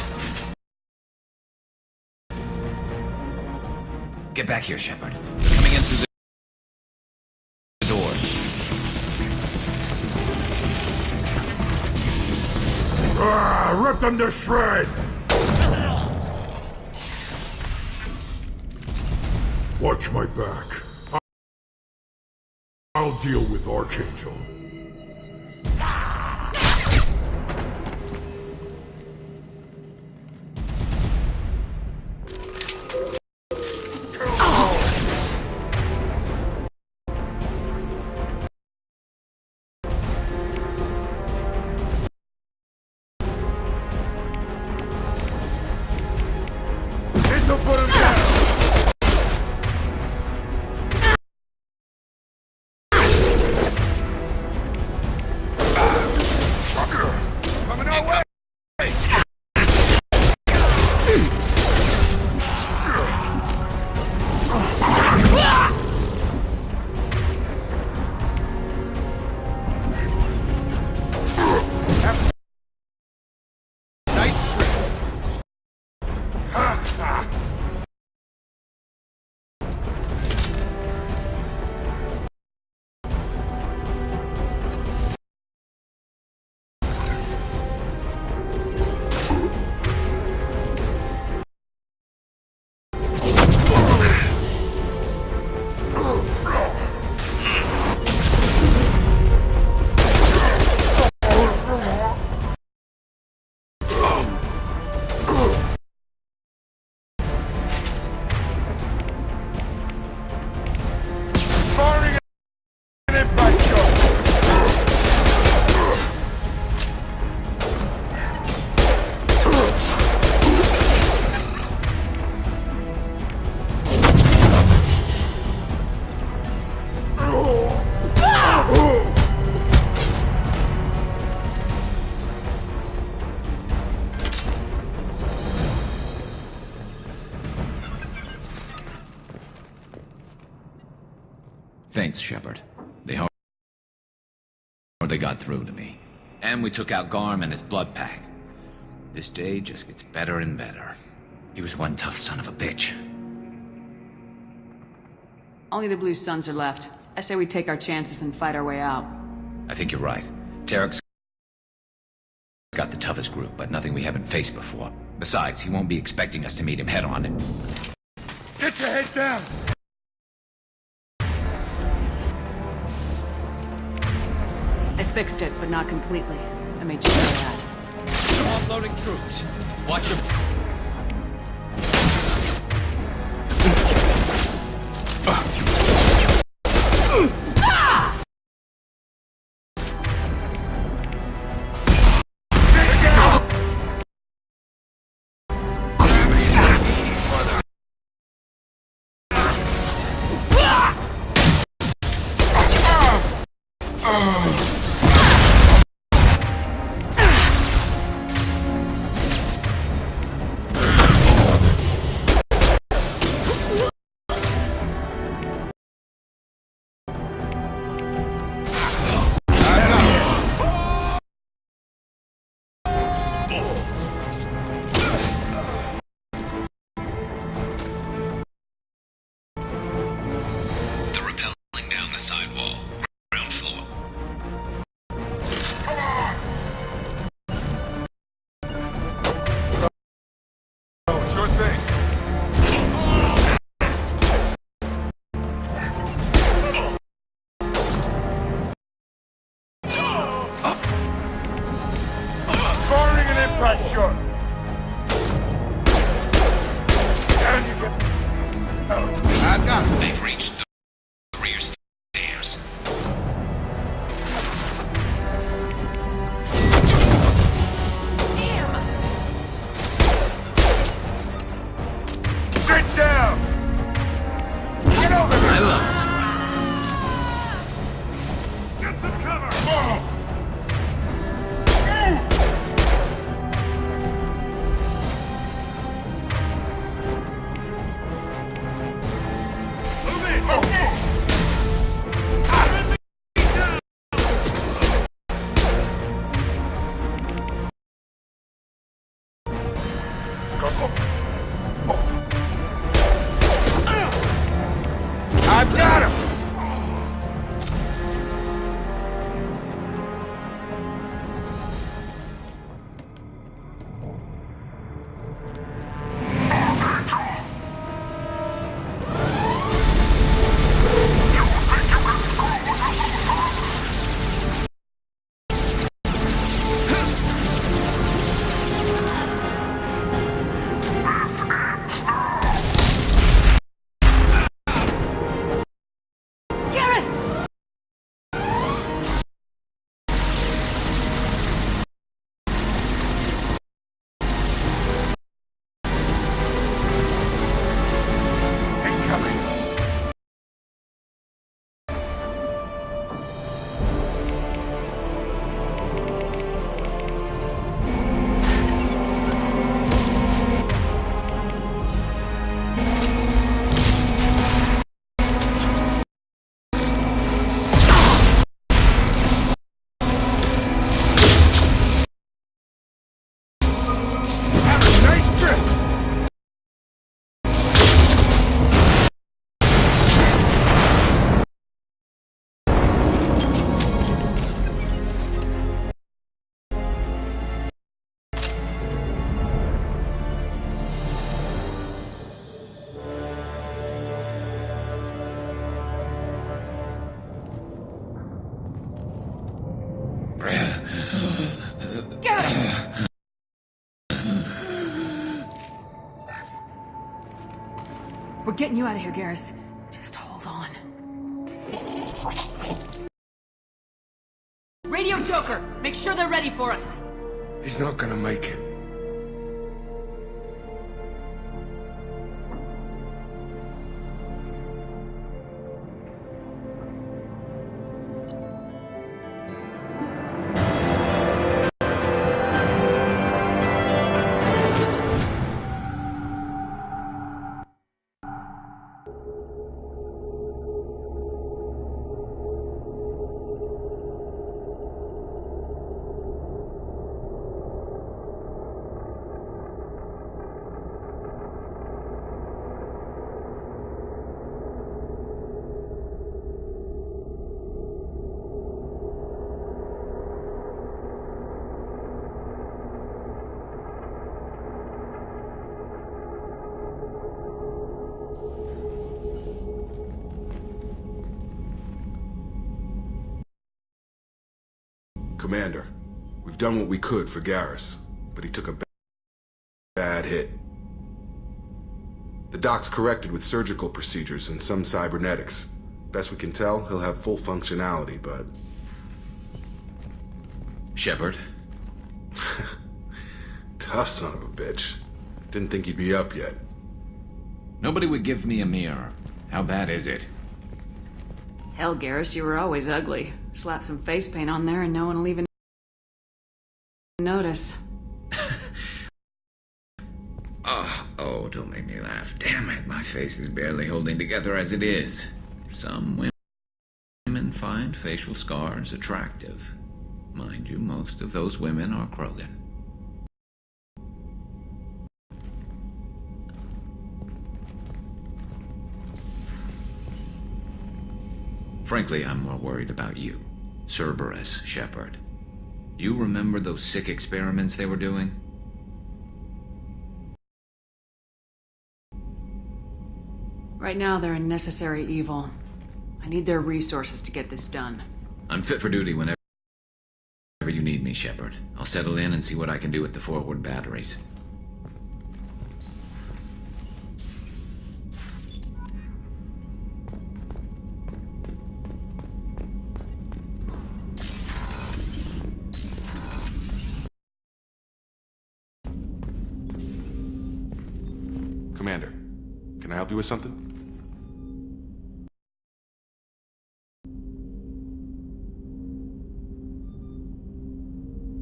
Get back here, Shepard. They're coming in through the door. Rip them to shreds! Watch my back. I'll deal with Archangel. This'll put him down! Coming our way! Nice trick! Firing an impact shot! Thanks, Shepard. They hardly got through to me. And we took out Garm and his blood pack. This day just gets better and better. He was one tough son of a bitch. Only the Blue Suns are left. I say we take our chances and fight our way out. I think you're right. Tarek's got the toughest group, but nothing we haven't faced before. Besides, he won't be expecting us to meet him head-on and... Get your head down! I fixed it, but not completely. I made sure of that. They're offloading troops. Watch them. I've got him! We're getting you out of here, Garrus. Just hold on. Radio Joker! Make sure they're ready for us! He's not gonna make it. Commander, we've done what we could for Garrus, but he took a bad hit. The doc's corrected with surgical procedures and some cybernetics. Best we can tell, he'll have full functionality, but... Shepard? Tough son of a bitch. Didn't think he'd be up yet. Nobody would give me a mirror. How bad is it? Hell, Garrus, you were always ugly. Slap some face paint on there and no one will even notice. Oh, don't make me laugh. Damn it, my face is barely holding together as it is. Some women find facial scars attractive. Mind you, most of those women are Krogan. Frankly, I'm more worried about you, Cerberus Shepard. You remember those sick experiments they were doing? Right now, they're a necessary evil. I need their resources to get this done. I'm fit for duty whenever you need me, Shepard. I'll settle in and see what I can do with the forward batteries. Commander, can I help you with something?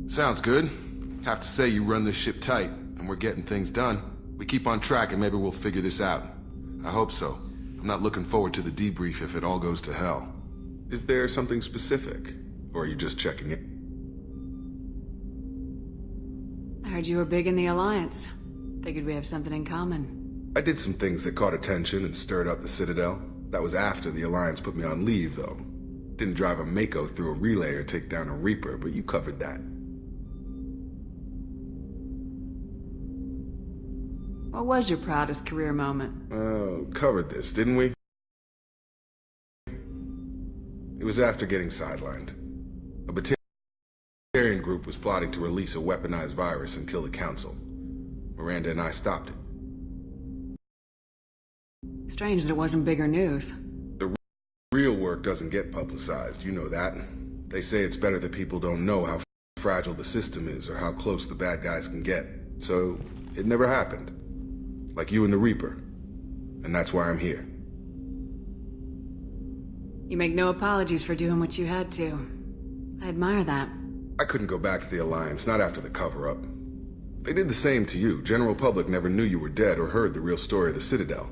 Sounds good. Have to say you run this ship tight, and we're getting things done. We keep on track and maybe we'll figure this out. I hope so. I'm not looking forward to the debrief if it all goes to hell. Is there something specific? Or are you just checking it? I heard you were big in the Alliance. Figured we have something in common. I did some things that caught attention and stirred up the Citadel. That was after the Alliance put me on leave, though. Didn't drive a Mako through a relay or take down a Reaper, but you covered that. What was your proudest career moment? Covered this, didn't we? It was after getting sidelined. A Batarian group was plotting to release a weaponized virus and kill the Council. Miranda and I stopped it. Strange that it wasn't bigger news. The real work doesn't get publicized, you know that. They say it's better that people don't know how fragile the system is or how close the bad guys can get. So, it never happened. Like you and the Reaper. And that's why I'm here. You make no apologies for doing what you had to. I admire that. I couldn't go back to the Alliance, not after the cover-up. They did the same to you. General public never knew you were dead or heard the real story of the Citadel.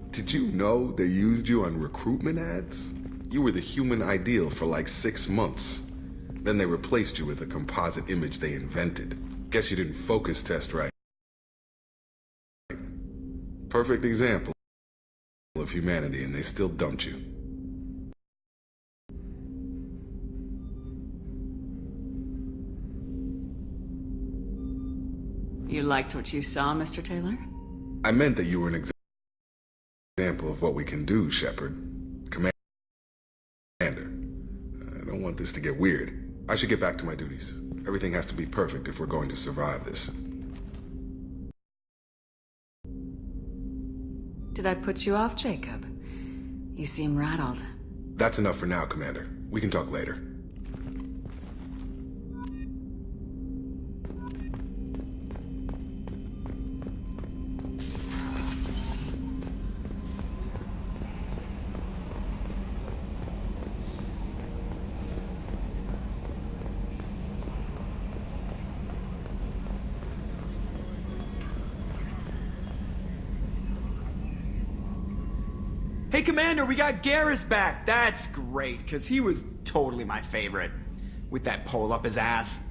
Did you know they used you on recruitment ads? You were the human ideal for like 6 months. Then they replaced you with a composite image they invented. Guess you didn't focus test right. Perfect example of humanity, and they still dumped you. You liked what you saw, Mr. Taylor? I meant that you were an example of what we can do, Shepard. Commander. I don't want this to get weird. I should get back to my duties. Everything has to be perfect if we're going to survive this. Did I put you off, Jacob? You seem rattled. That's enough for now, Commander. We can talk later. Hey, Commander, we got Garrus back. That's great, because he was totally my favorite. With that pole up his ass.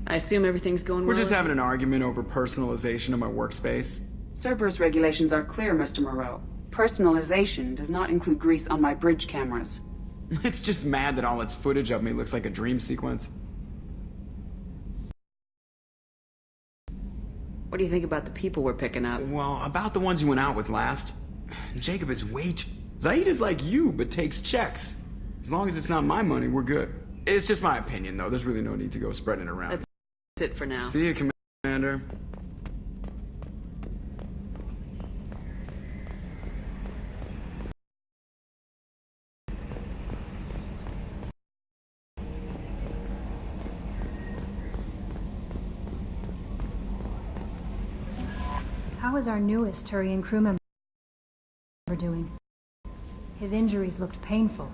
I assume everything's going well? We're just having an argument over personalization of my workspace. Cerberus regulations are clear, Mr. Moreau. Personalization does not include grease on my bridge cameras. It's just mad that all its footage of me looks like a dream sequence. What do you think about the people we're picking up? Well, about the ones you went out with last. Jacob is way too... Zaid is like you, but takes checks. As long as it's not my money, we're good. It's just my opinion, though. There's really no need to go spreading it around. That's it for now. See you, Commander. How is our newest Turian crew member doing? His injuries looked painful.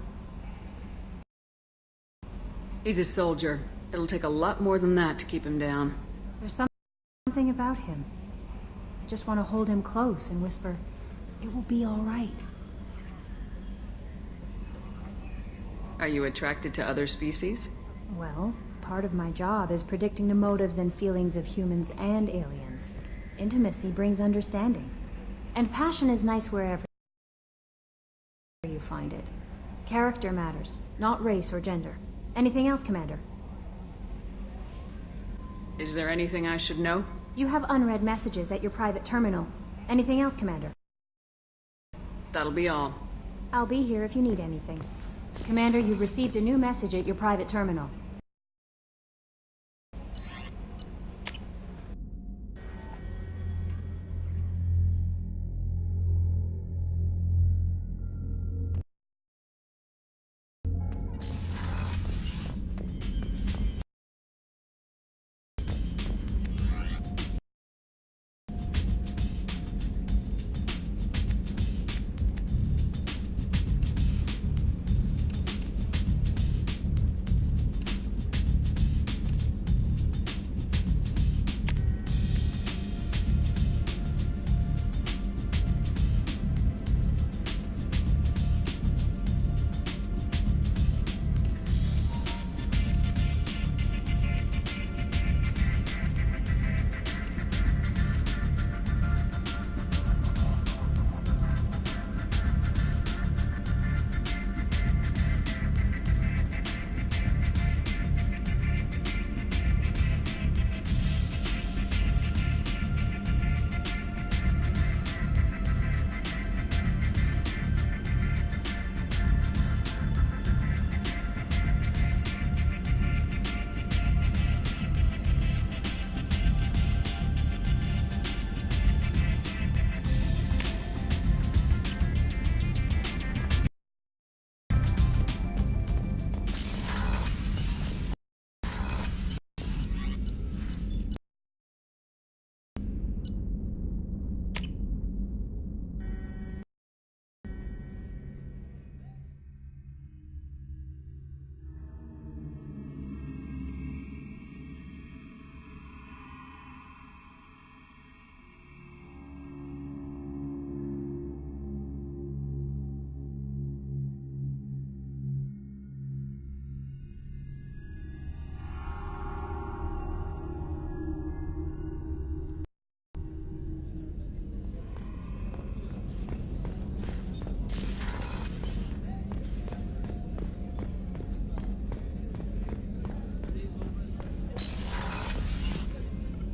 He's a soldier. It'll take a lot more than that to keep him down. There's something about him. I just want to hold him close and whisper, "It will be all right." Are you attracted to other species? Well, part of my job is predicting the motives and feelings of humans and aliens. Intimacy brings understanding. And passion is nice wherever you find it. Character matters, not race or gender. Anything else, Commander? Is there anything I should know? You have unread messages at your private terminal. Anything else, Commander? That'll be all. I'll be here if you need anything. Commander, you've received a new message at your private terminal.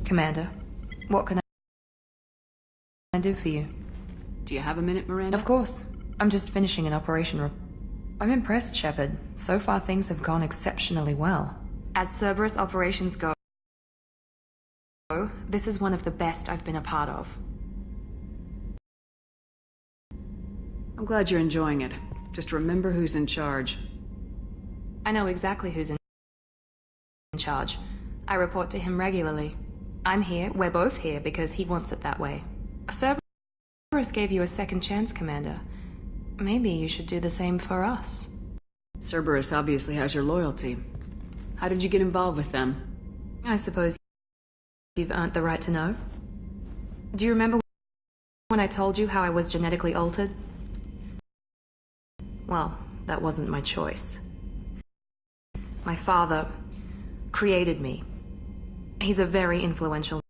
Commander, what can I do for you? Do you have a minute, Miranda? Of course. I'm just finishing an operation. I'm impressed, Shepard. So far things have gone exceptionally well. As Cerberus operations go, this is one of the best I've been a part of. I'm glad you're enjoying it. Just remember who's in charge. I know exactly who's in charge. I report to him regularly. I'm here, we're both here, because he wants it that way. Cerberus gave you a second chance, Commander. Maybe you should do the same for us. Cerberus obviously has your loyalty. How did you get involved with them? I suppose you've earned the right to know. Do you remember when I told you how I was genetically altered? Well, that wasn't my choice. My father created me. He's a very influential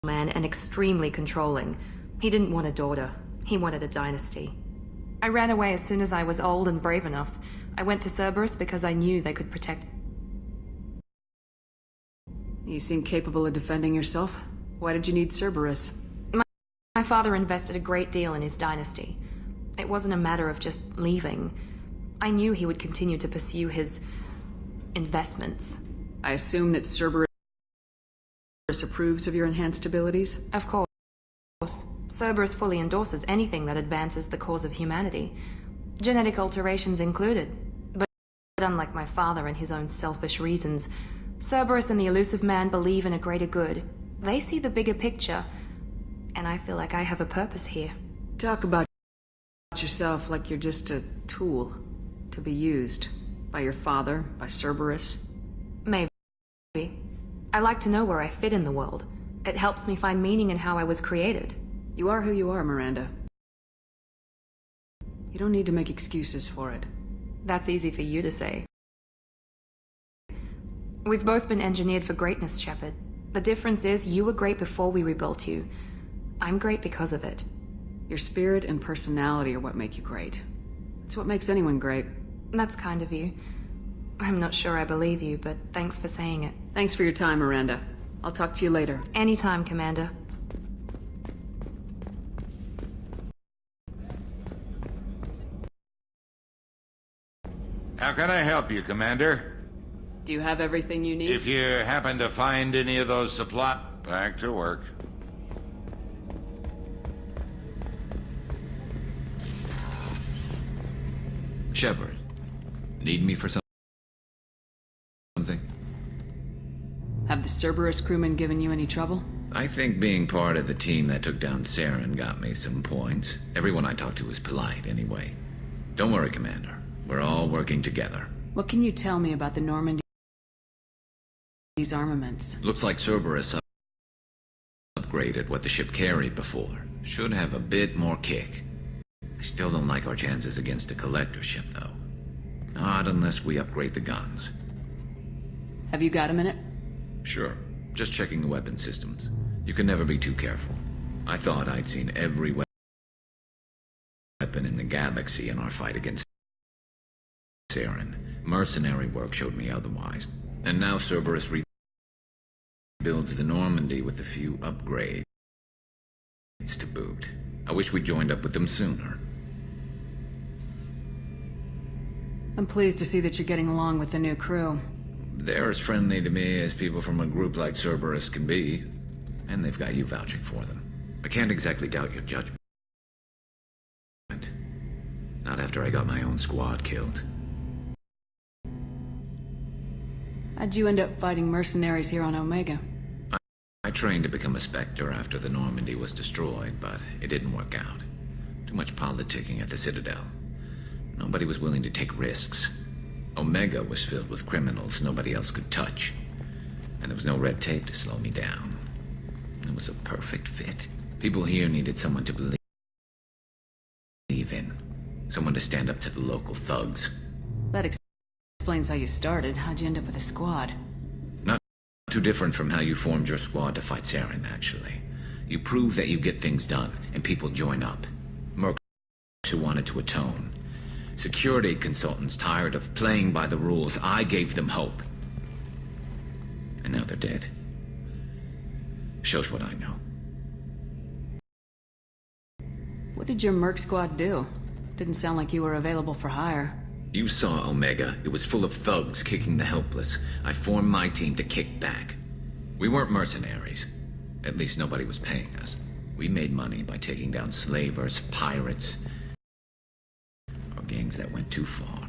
man and extremely controlling. He didn't want a daughter. He wanted a dynasty. I ran away as soon as I was old and brave enough. I went to Cerberus because I knew they could protect. You seem capable of defending yourself. Why did you need Cerberus? My father invested a great deal in his dynasty. It wasn't a matter of just leaving. I knew he would continue to pursue his investments. I assume that Cerberus approves of your enhanced abilities? Of course. Cerberus fully endorses anything that advances the cause of humanity, genetic alterations included. But unlike my father and his own selfish reasons, Cerberus and the Elusive Man believe in a greater good. They see the bigger picture, and I feel like I have a purpose here. Talk about yourself like you're just a tool to be used by your father, by Cerberus. Maybe. I like to know where I fit in the world. It helps me find meaning in how I was created. You are who you are, Miranda. You don't need to make excuses for it. That's easy for you to say. We've both been engineered for greatness, Shepard. The difference is you were great before we rebuilt you. I'm great because of it. Your spirit and personality are what make you great. It's what makes anyone great. That's kind of you. I'm not sure I believe you, but thanks for saying it. Thanks for your time, Miranda. I'll talk to you later. Anytime, Commander. How can I help you, Commander? Do you have everything you need? If you happen to find any of those supplies, back to work. Shepard, need me for something? Have the Cerberus crewmen given you any trouble? I think being part of the team that took down Saren got me some points. Everyone I talked to was polite, anyway. Don't worry, Commander. We're all working together. What can you tell me about the Normandy's armaments? Looks like Cerberus upgraded what the ship carried before. Should have a bit more kick. I still don't like our chances against a collector ship, though. Not unless we upgrade the guns. Have you got a minute? Sure. Just checking the weapon systems. You can never be too careful. I thought I'd seen every weapon in the galaxy in our fight against Saren. Mercenary work showed me otherwise. And now Cerberus rebuilds the Normandy with a few upgrades to boot. I wish we'd joined up with them sooner. I'm pleased to see that you're getting along with the new crew. They're as friendly to me as people from a group like Cerberus can be. And they've got you vouching for them. I can't exactly doubt your judgment. Not after I got my own squad killed. How'd you end up fighting mercenaries here on Omega? I trained to become a Spectre after the Normandy was destroyed, but it didn't work out. Too much politicking at the Citadel. Nobody was willing to take risks. Omega was filled with criminals nobody else could touch. And there was no red tape to slow me down. It was a perfect fit. People here needed someone to believe in. Someone to stand up to the local thugs. That explains how you started. How'd you end up with a squad? Not too different from how you formed your squad to fight Saren, actually. You prove that you get things done, and people join up. Mercs who wanted to atone. Security consultants tired of playing by the rules. I gave them hope. And now they're dead. Shows what I know. What did your merc squad do? Didn't sound like you were available for hire. You saw Omega. It was full of thugs kicking the helpless. I formed my team to kick back. We weren't mercenaries. At least nobody was paying us. We made money by taking down slavers, pirates, or gangs that went too far.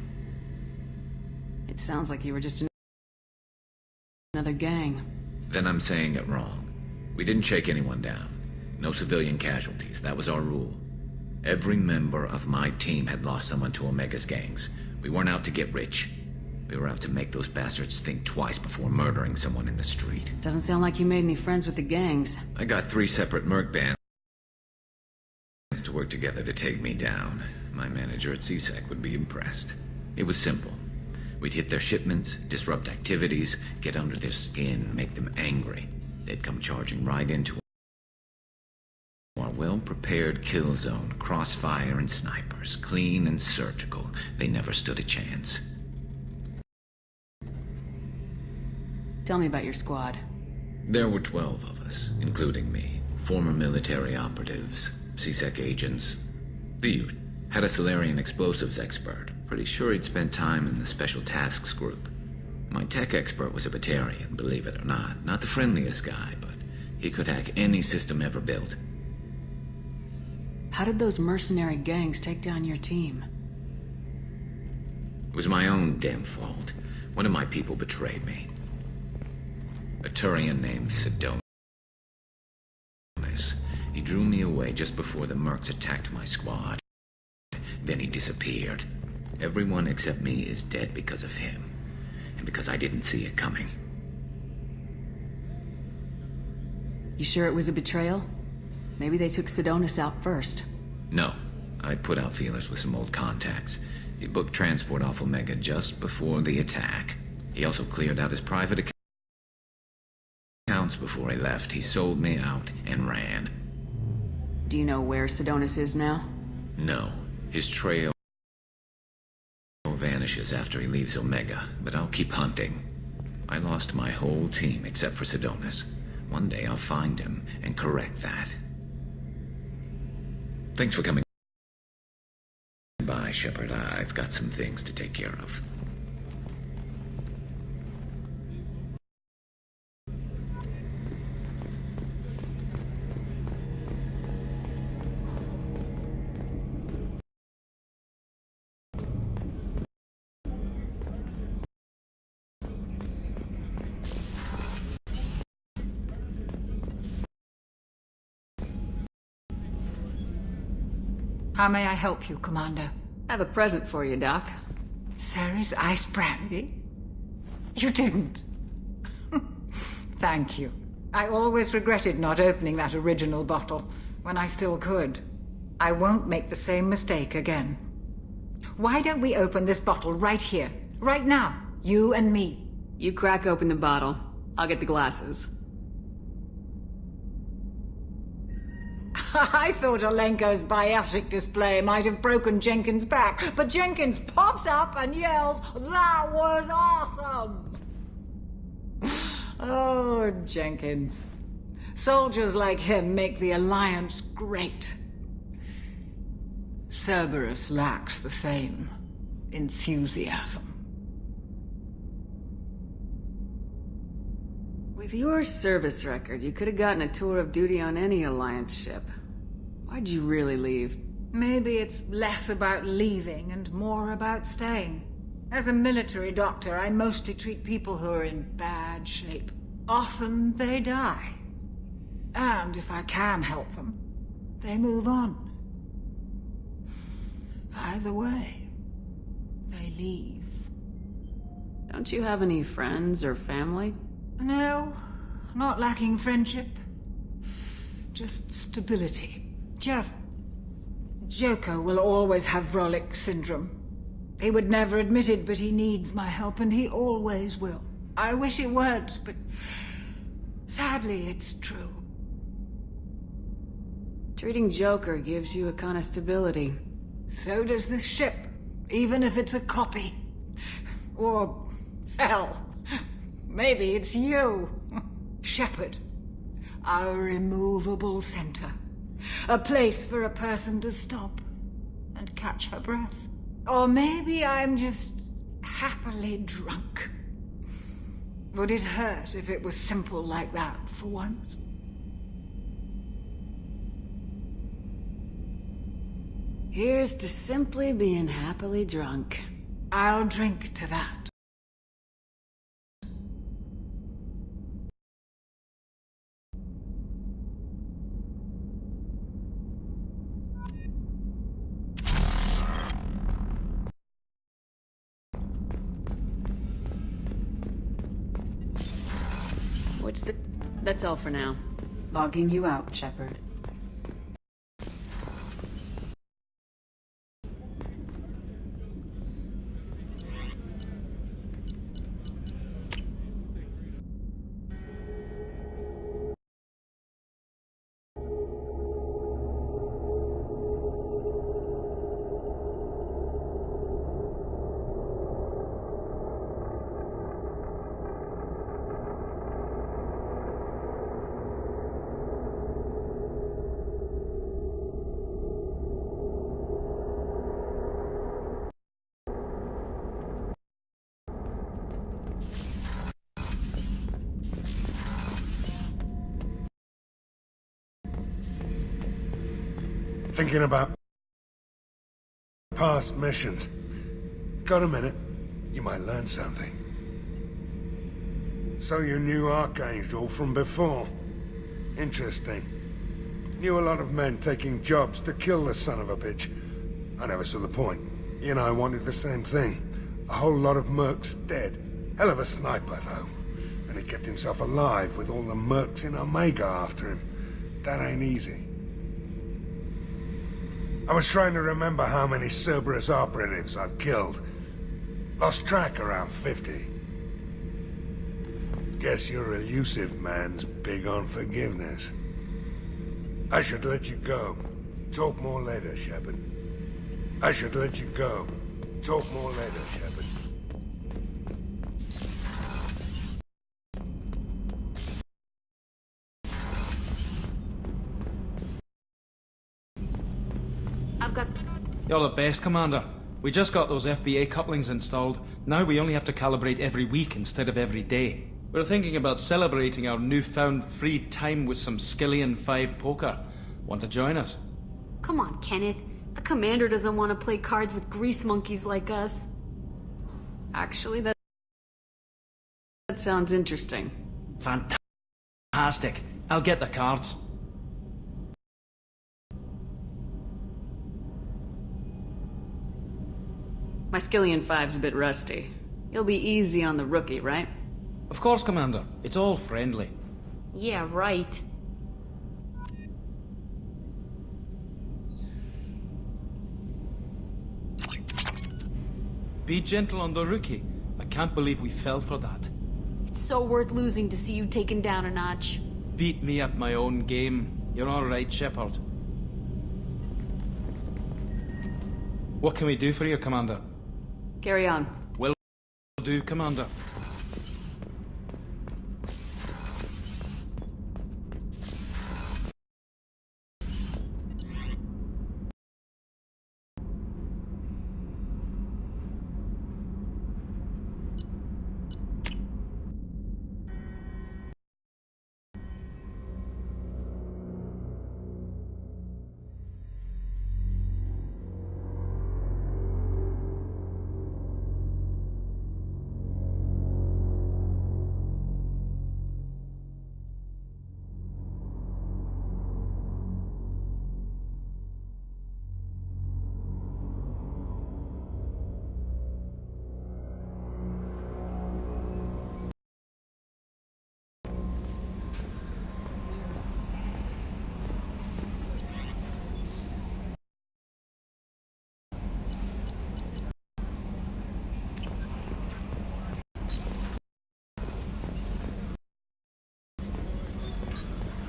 It sounds like you were just another gang. Then I'm saying it wrong. We didn't shake anyone down. No civilian casualties. That was our rule. Every member of my team had lost someone to Omega's gangs. We weren't out to get rich. We were out to make those bastards think twice before murdering someone in the street. Doesn't sound like you made any friends with the gangs. I got 3 separate merc bands to work together to take me down. My manager at CSEC would be impressed. It was simple. We'd hit their shipments, disrupt activities, get under their skin, make them angry. They'd come charging right into our well-prepared kill zone, crossfire and snipers, clean and surgical. They never stood a chance. Tell me about your squad. There were 12 of us, including me. Former military operatives, CSEC agents. The youth. Had a Solarian explosives expert. Pretty sure he'd spent time in the Special Tasks Group. My tech expert was a Batarian, believe it or not. Not the friendliest guy, but he could hack any system ever built. How did those mercenary gangs take down your team? It was my own damn fault. One of my people betrayed me. A Turian named Sedonis. He drew me away just before the mercs attacked my squad. Then he disappeared. Everyone except me is dead because of him. And because I didn't see it coming. You sure it was a betrayal? Maybe they took Sedonis out first. No. I put out feelers with some old contacts. He booked transport off Omega just before the attack. He also cleared out his private accounts before he left. He sold me out and ran. Do you know where Sedonis is now? No. His trail vanishes after he leaves Omega, but I'll keep hunting. I lost my whole team except for Sedonis. One day I'll find him and correct that. Thanks for coming by, Shepard. I've got some things to take care of. How may I help you, Commander? I have a present for you, Doc. Ceres ice brandy? You didn't. Thank you. I always regretted not opening that original bottle when I still could. I won't make the same mistake again. Why don't we open this bottle right here, right now, you and me? You crack open the bottle. I'll get the glasses. I thought Alenko's biotic display might have broken Jenkins' back, but Jenkins pops up and yells, "That was awesome!" Oh, Jenkins. Soldiers like him make the Alliance great. Cerberus lacks the same enthusiasm. With your service record, you could have gotten a tour of duty on any Alliance ship. Why'd you really leave? Maybe it's less about leaving and more about staying. As a military doctor, I mostly treat people who are in bad shape. Often they die. And if I can help them, they move on. Either way, they leave. Don't you have any friends or family? No, not lacking friendship. Just stability. Jeff, Joko will always have Vrolik syndrome. He would never admit it, but he needs my help, and he always will. I wish it weren't, but sadly it's true. Treating Joker gives you a kind of stability. So does this ship, even if it's a copy. Or, hell, maybe it's you, Shepard. Our immovable center. A place for a person to stop and catch her breath. Or maybe I'm just happily drunk. Would it hurt if it was simple like that for once? Here's to simply being happily drunk. I'll drink to that. That's all for now. Logging you out, Shepard. Thinking about past missions. Got a minute? You might learn something. So you knew Archangel from before. Interesting. Knew a lot of men taking jobs to kill the son of a bitch. I never saw the point. He and I wanted the same thing. A whole lot of mercs dead. Hell of a sniper, though. And he kept himself alive with all the mercs in Omega after him. That ain't easy. I was trying to remember how many Cerberus operatives I've killed. Lost track around 50. Guess your elusive man's big on forgiveness. I should let you go. Talk more later, Shepard. I should let you go. Talk more later, Shepard. You're the best, Commander. We just got those FBA couplings installed. Now we only have to calibrate every week instead of every day. We're thinking about celebrating our newfound free time with some Skillian 5 poker. Want to join us? Come on, Kenneth. The commander doesn't want to play cards with grease monkeys like us. Actually, that sounds interesting. Fantastic. I'll get the cards. My Skillian 5's a bit rusty. You'll be easy on the rookie, right? Of course, Commander. It's all friendly. Yeah, right. Be gentle on the rookie. I can't believe we fell for that. It's so worth losing to see you taken down a notch. Beat me at my own game. You're all right, Shepard. What can we do for you, Commander? Carry on. Will do, Commander.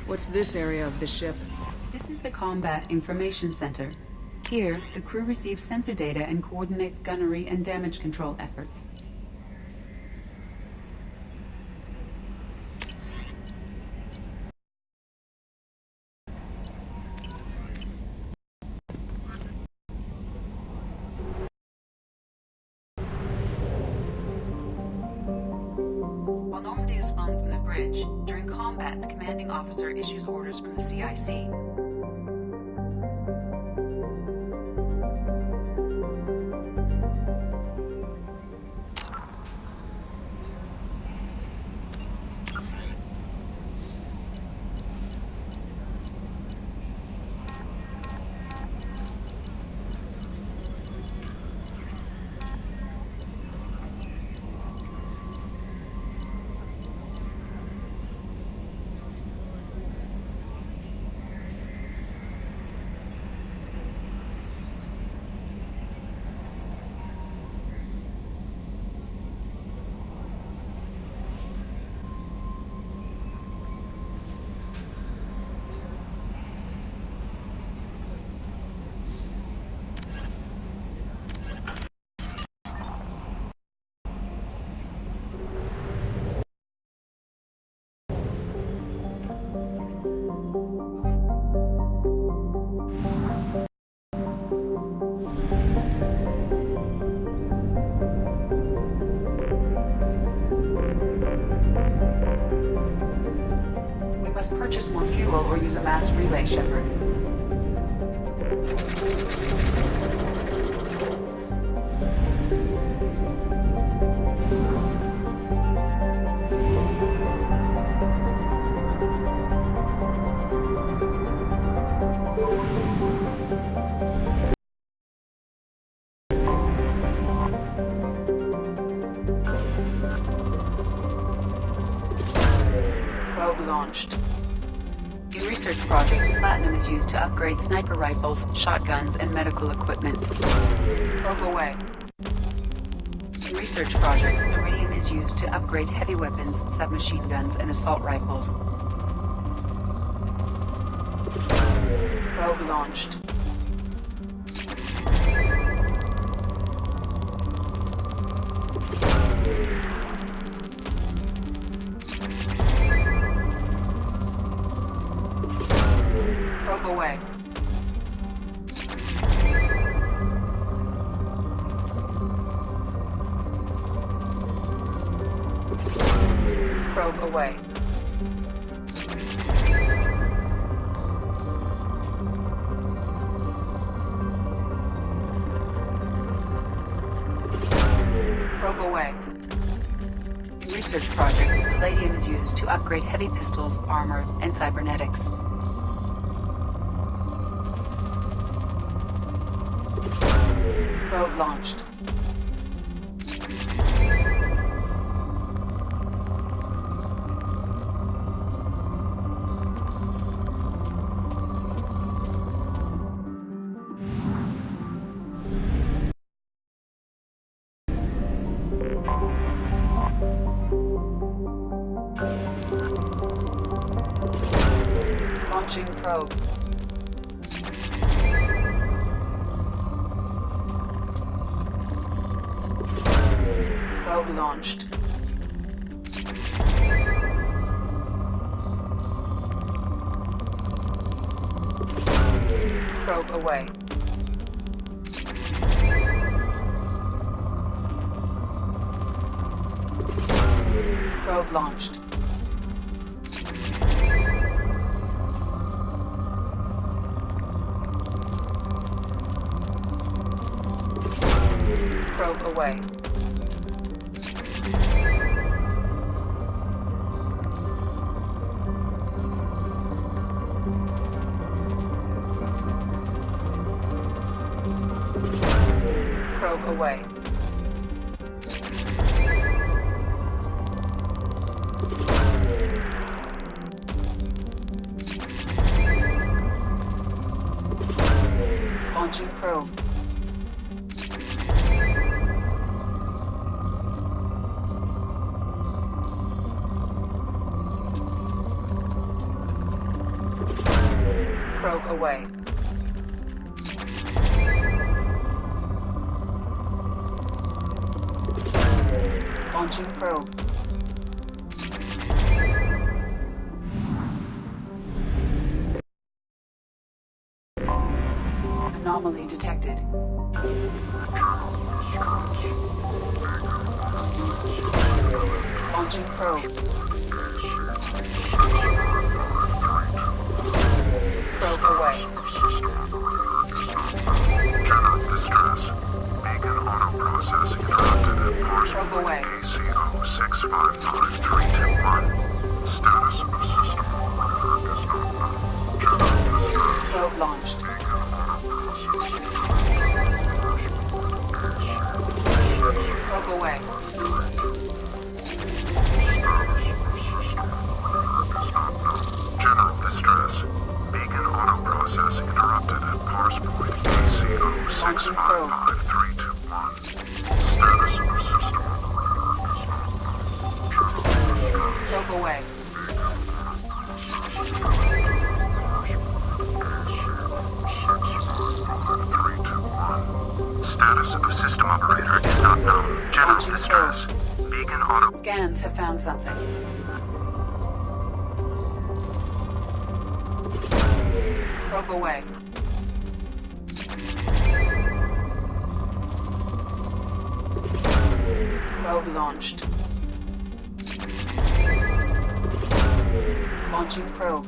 What's this area of the ship? This is the Combat Information Center. Here, the crew receives sensor data and coordinates gunnery and damage control efforts. While nobody is flown from the bridge, during combat, the commanding officer issues orders from the CIC. Purchase more fuel or use a mass relay, Shepard. Probe launched. In research projects, platinum is used to upgrade sniper rifles, shotguns, and medical equipment. Probe away. In research projects, iridium is used to upgrade heavy weapons, submachine guns, and assault rifles. Probe launched. Probe away. Probe away. Probe away. In research projects, palladium is used to upgrade heavy pistols, armor, and cybernetics. Probe launched. Launching probe. Probe launched. Probe away. Probe launched. Probe away. Probe away. Launching probe. Probe away. Launching probe. Anomaly detected. Launching probe. Probe away. Cannot distress. Beacon auto processing interrupted at parse Probe away. ACO 655321. Status of system. Probe launched. Probe away. General distress. Beacon auto processing interrupted at parse point ACO 655321. Status of system. Probe away. Status of system operator is not known. General distress. Beacon auto... Scans have found something. Probe away. Probe launched. Launching probe.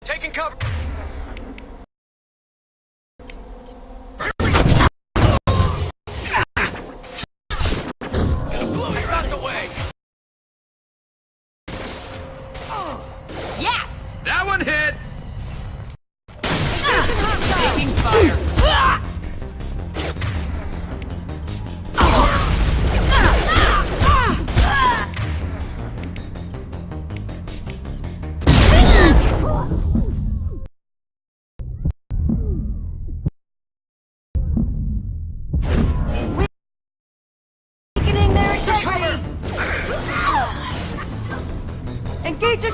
Taking cover. Yes! That one hit! Taking fire. Weakening their integrity! Engaging!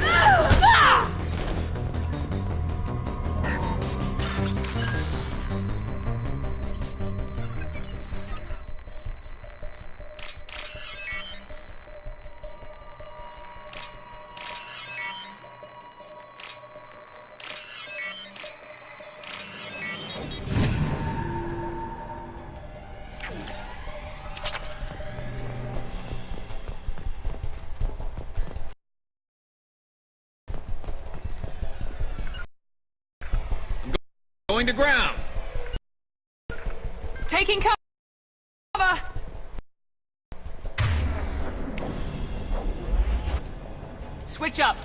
Going to ground. Taking cover! Switch up.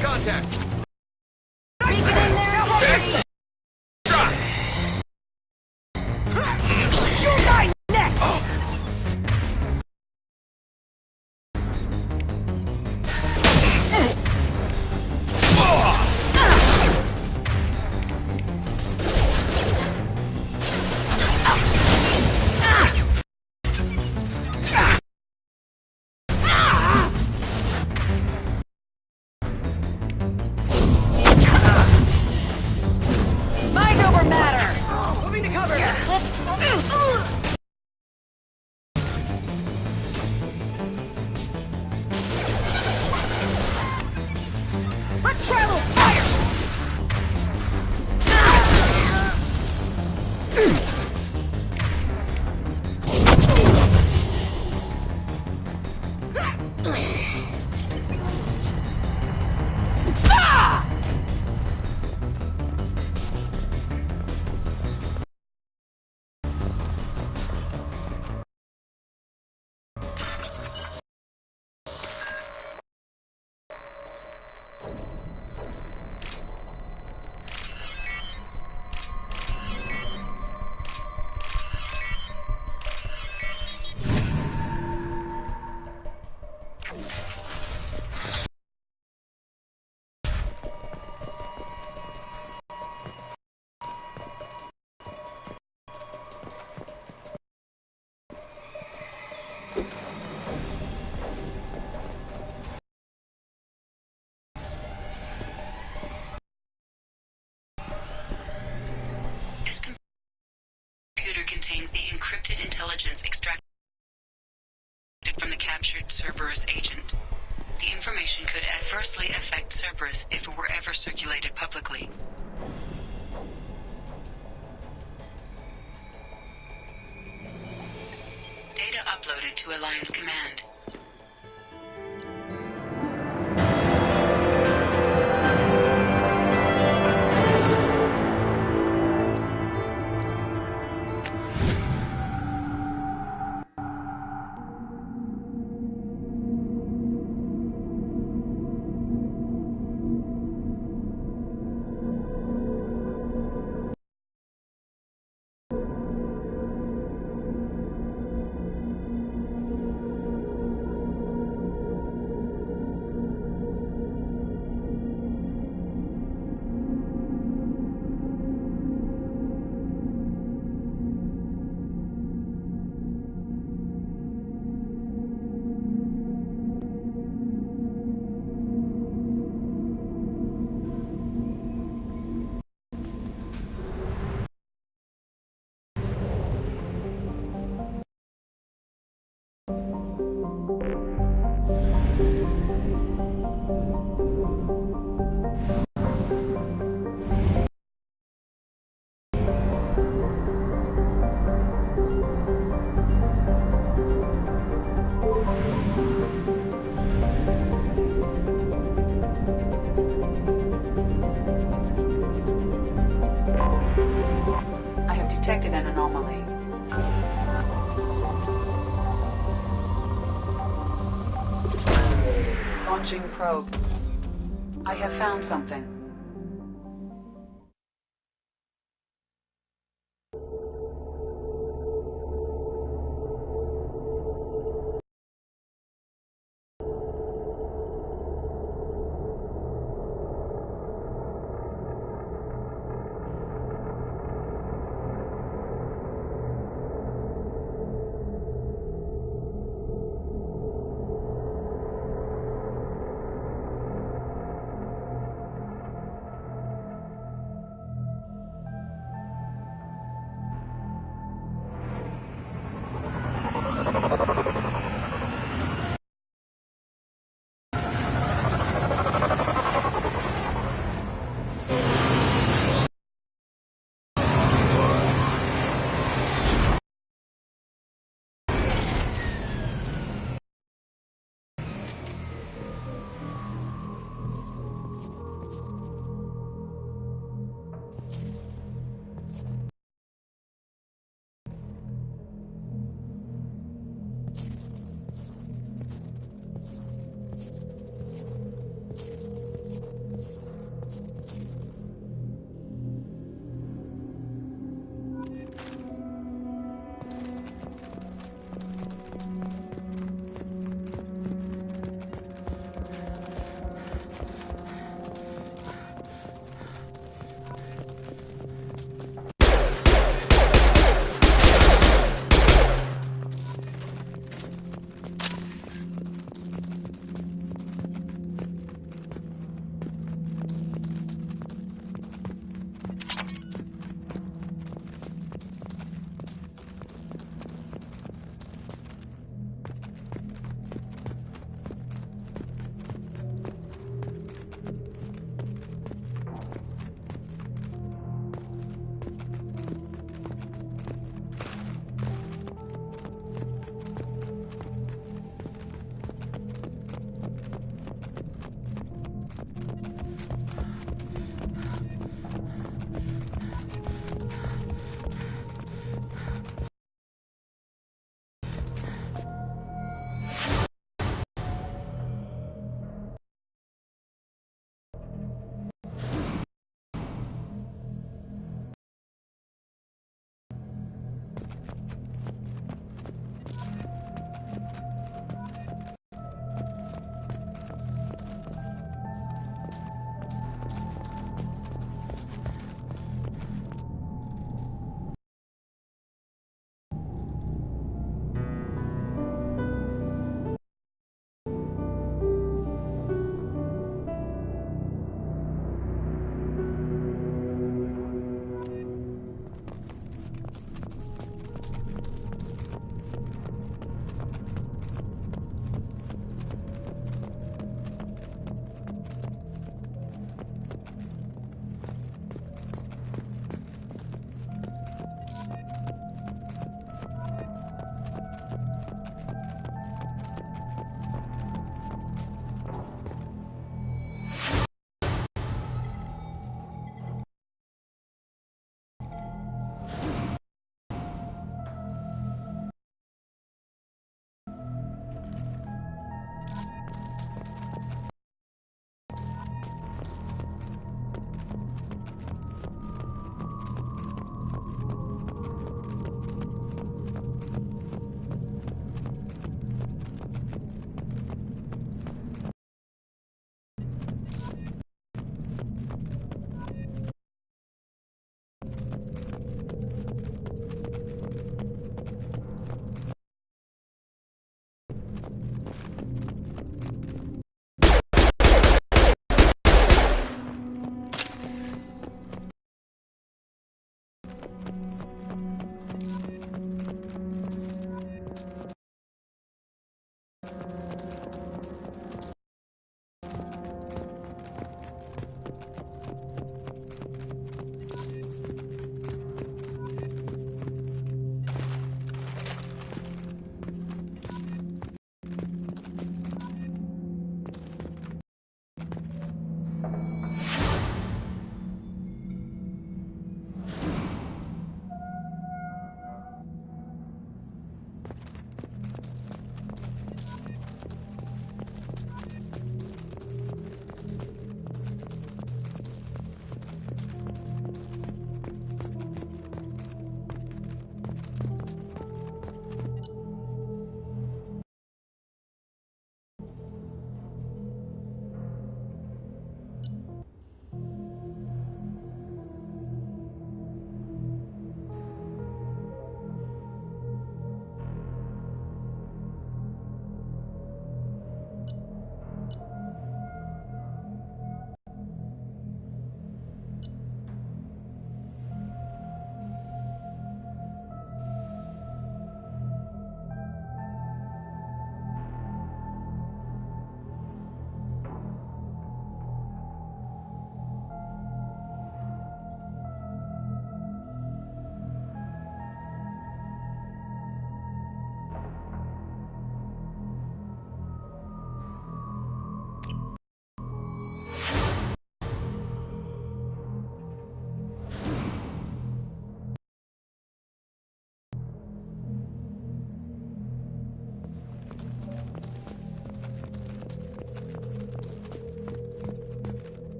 Contact. Mind over matter! Moving to cover! Let's try a little fire! This computer contains the encrypted intelligence extracted from the captured Cerberus agent. The information could adversely affect Cerberus if it were ever circulated publicly. Data uploaded to Alliance Command. Detected an anomaly. Launching probe. I have found something.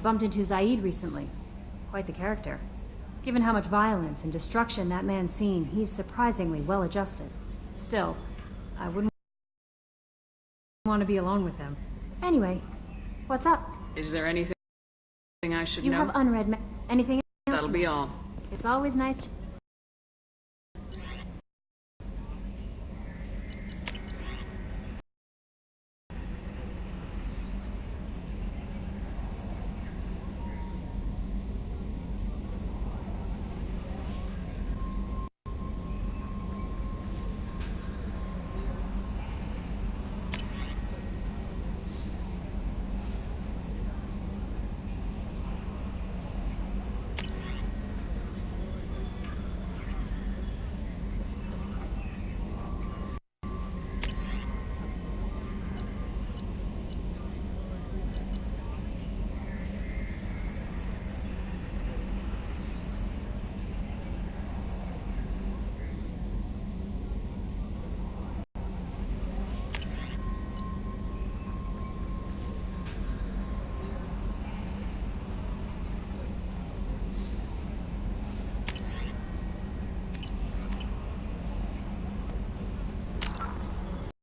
Bumped into Zaid recently. Quite the character. Given how much violence and destruction that man's seen, he's surprisingly well adjusted. Still, I wouldn't want to be alone with him. Anyway, what's up? Is there anything I should know? You have unread anything else? That'll be all. It's always nice to